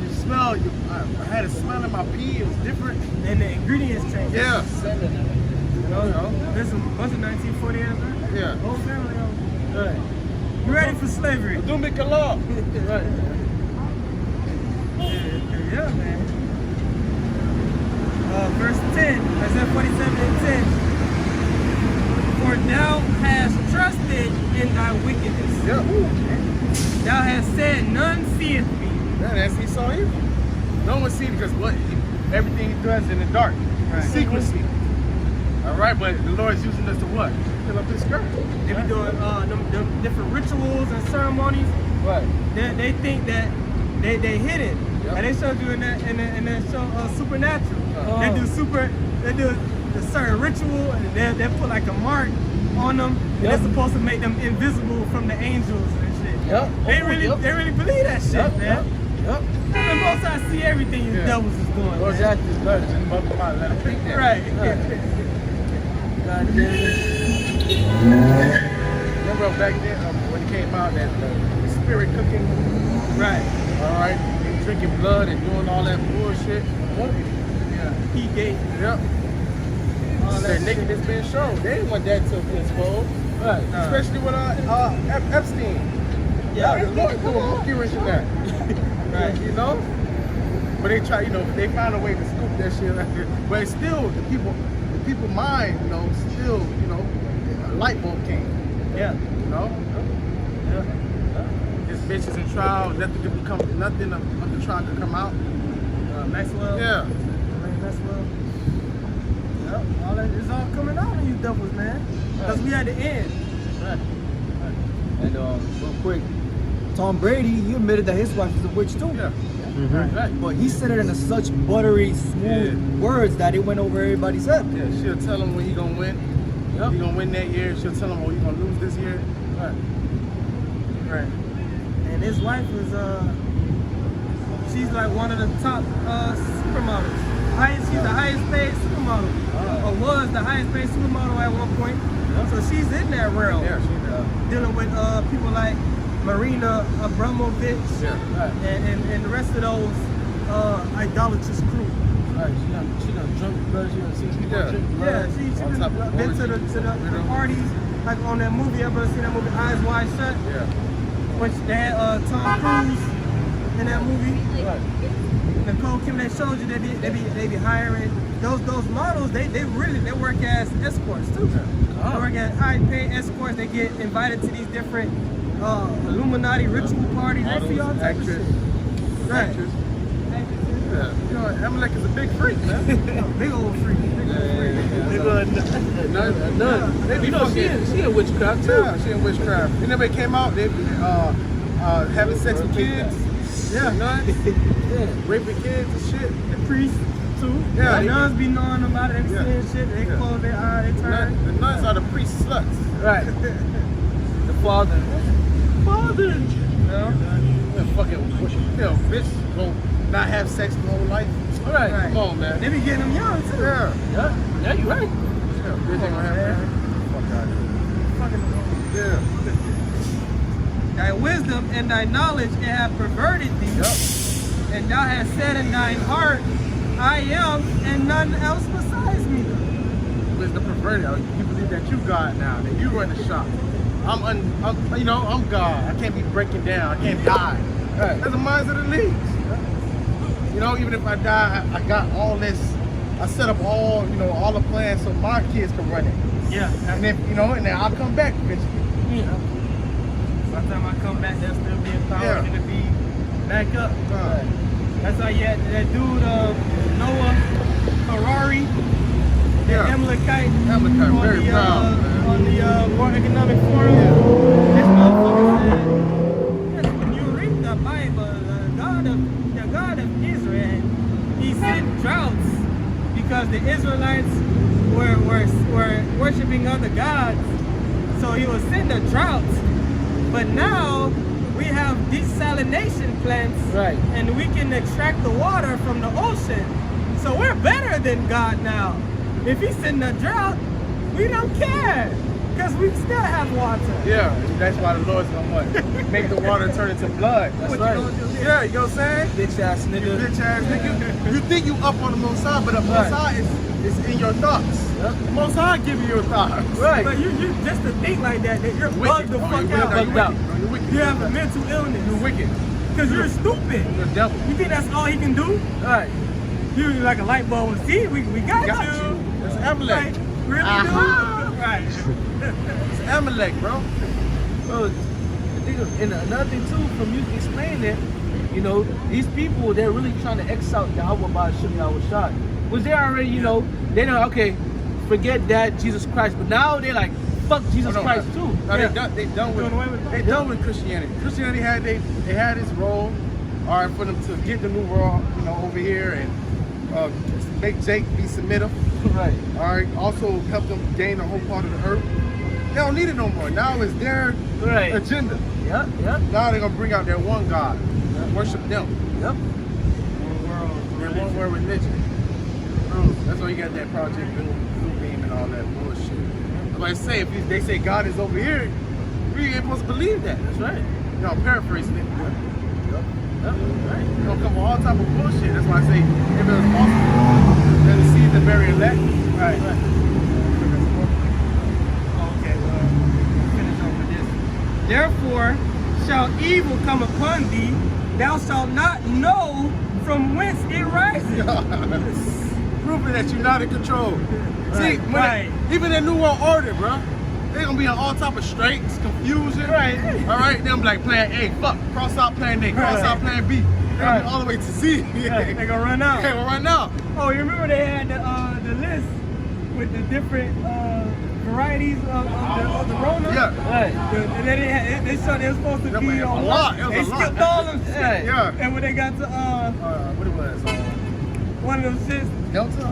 You smell. I had a smell in my pee. It was different. And the ingredients changed. Yeah. You know, this was 1948, right? Yeah. Whole family. Right. You ready for slavery? Do me kalab. Right. Yeah, man. Verse 10, Isaiah 47 and 10. For thou hast trusted in thy wickedness. Yeah. Thou hast said, none seeth me. Yeah, that's Esau evil. No one sees because everything he does in the dark, Right. secrecy. All right, but the Lord is using us to what? Fill up His skirt. They be doing them different rituals and ceremonies. Right. They think that they hid it. Yep. And they showed you in that show Supernatural. They do a certain ritual and they put like a mark on them and Yep. they're supposed to make them invisible from the angels and shit. Yep. They really believe that shit, Yep. man. Yep. And both sides see everything you Yeah. devils is doing. Lord Man. Jack is better. Let him think that. Right. God damn it. Remember back then when it came out that the spirit cooking, Right. all right, and drinking blood and doing all that bullshit. Yeah. He gave Yep. all that Their shit. nakedness being shown. They didn't want that to be exposed. Right. Especially with Epstein. Yeah. The Lord threw a monkey wrench in that. Right. You know? But they try, they found a way to scoop that shit out there. But it's still, the people mind, still, a light bulb came. Yeah. You know? Yeah. This bitch is in trial, nothing of the trial can come out. Maxwell. Yeah. Maxwell. Yep. All that is all coming out of you devils, man. Because we at the end. Right. And real quick, Tom Brady, he admitted that his wife is a witch too. Yeah. Right. But he said it in such buttery, smooth words that it went over everybody's head. Yeah, she'll tell him when he gonna win. Yep. He gonna win that year. She'll tell him, oh, you gonna lose this year. Right. Right. And his wife is she's like one of the top supermodels. She's the highest paid supermodel. Or was the highest paid supermodel at one point. So she's in that realm. Yeah, she's Dealing with people like Marina Abramovich Yeah. Right. and the rest of those idolatrous crew. Right. She done drunk blood. She done seen people Yeah. drink blood. Yeah, she On top of been to the parties, like on that movie. Everybody seen that movie Eyes Wide Shut? Yeah. Which they had Tom Cruise in that movie. Right. Nicole Kim, they showed you they be hiring those models. They work as escorts too. They work as high paid escorts. They get invited to these different Illuminati ritual parties. They see all types of shit. Right. Actress. Yeah. Amalek is a big freak, man. Big old freak. You know, she in witchcraft too. Yeah, she in witchcraft. You know, they came out, they having sex with kids. Yeah, nuns. Yeah. Raping kids and shit. The priests too. Yeah, the they- nuns be knowing about it. They be Yeah. seeing shit. They Yeah. close their eye. They turn. The nuns are the priest sluts. Right. The father. Father. Yeah, fucking, bitch gonna not have sex the whole life. All right. Right. Come on, man. They be getting them young too. Yeah. Yeah. Yeah, you right. Yeah, bitch ain't gonna have man. that. Fuck out Fucking. of here. Yeah. Thy wisdom and thy knowledge it have perverted thee. Yep. And thou hast said in thine heart, I am, and none else besides me. Wisdom perverted. You believe that you God now, that you run the shop. I'm God. I can't be breaking down. I can't die. Right. That's the minds of the leagues. Even if I die, I got all this. I set up all the plans so my kids can run it. Yeah. And then, you know, and then I'll come back eventually. Yeah. By the time I come back, they'll still be empowered Yeah. and to be back up. Right. That's how you had that dude, Noah Harari, the Yeah. Amalekite, Amalekite, on very the, proud, man. on the World Economic Forum. This motherfucker said, yes, when you read the Bible, the God of Israel, he sent droughts because the Israelites were worshiping other gods. So he was sending a drought. But now we have desalination plants, Right. and we can extract the water from the ocean. So we're better than God now. If he's sending a drought, we don't care, because we still have water. Yeah, that's why the Lord's gonna what? Make the water turn into blood. That's What right. you gonna do? Yeah, you know what I'm saying? Bitch ass You nigga. bitch ass nigga. You think you up on the Most High, but the Most High is in your thoughts. Yep. The Most High give you your thoughts. Right. But you just to think like that you're bugged the Oh, fuck you're out. wicked. Bugged out. You're wicked. You have a mental illness. You're wicked. Because you're stupid. You're a devil. You think that's all he can do? Right. You like a light bulb. See, we got Got you. you. That's Amalek. Right. Really Aha. do? Right. It's Amalek, bro. Bro, the thing, and another thing too, from you explaining it, you know, these people, they're really trying to X out Yahweh by Shem Yahweh Shai. Was they already, you know, they know, okay, forget that, Jesus Christ, but now they're like, fuck Jesus Oh, no, Christ no. too. No, Yeah. they done Doing away with it. they done with Christianity. Christianity had they had its role, all right, for them to get the new world, you know, over here and make Jake be submissive. Right. All right, also help them gain the whole part of the earth. They don't need it no more. Now it's their Right. agenda. Yep, yep, Now they're gonna bring out their one God, worship them. yep. Their one word religion. That's why you got that Project Blue Beam and all that bullshit. Like I say, if they say God is over here, we ain't supposed to believe that. That's right. You know, I'm paraphrasing it. Yep, right. It's gonna come with all type of bullshit. That's why I say if it was possible, then the seed the very elect. Right. Okay, well, finish off with this. Therefore shall evil come upon thee, thou shalt not know from whence it rises. Proving that you're not in control. See, when Right. even that New World Order, bro, they're gonna be on all type of strikes, confusion. Right. All right, them like plan A, fuck, cross out plan A, cross out plan B. They're gonna be all the way to Z. Right. They gonna run out. Okay, well, right now. Oh, you remember they had the list with the different varieties of the Rona? Yeah. Right. And they said they were supposed to That be was a on lot. one. It was They a lot. skipped all them shit. Yeah. And when they got to What it was? one of them shits, Delta or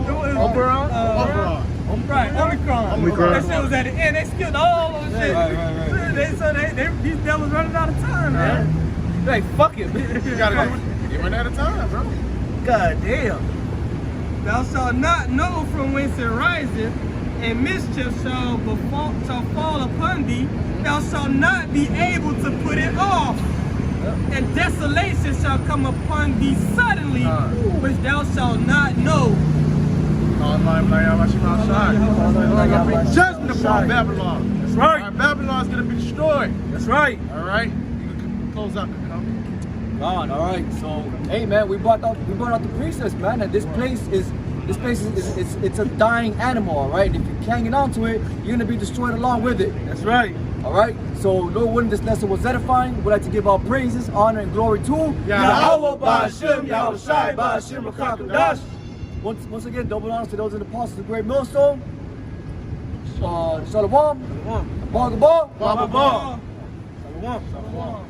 it was was Oberon? Oberon. Right, Omicron. Omicron. That shit was at the end. They skipped all those shit. Right. These devils running out of time, man. Like, fuck it. You gotta do it. You run out of time, bro. God damn. Thou shalt not know from whence it riseth, and mischief shall fall upon thee. Thou shalt not be able to put it off. And desolation shall come upon thee suddenly, which thou shalt not know. Judgment upon Babylon. That's right. All right, Babylon's gonna be destroyed. That's right. All right, you can close out the comment. God, all right. So, hey, man, we brought out the priestess, man. And this place is it's a dying animal, all right. If you're hanging on to it, you're gonna be destroyed along with it. That's right. All right. So, Lord, when this lesson was edifying, we'd like to give our praises, honor, and glory to Yahweh Ba'Shem, Yahweh Shai Ba'Shem Rakakadash. Once again, double honors to those in the apostles of the great millstone. Shalom. Bar. Baba Ba. Shalom.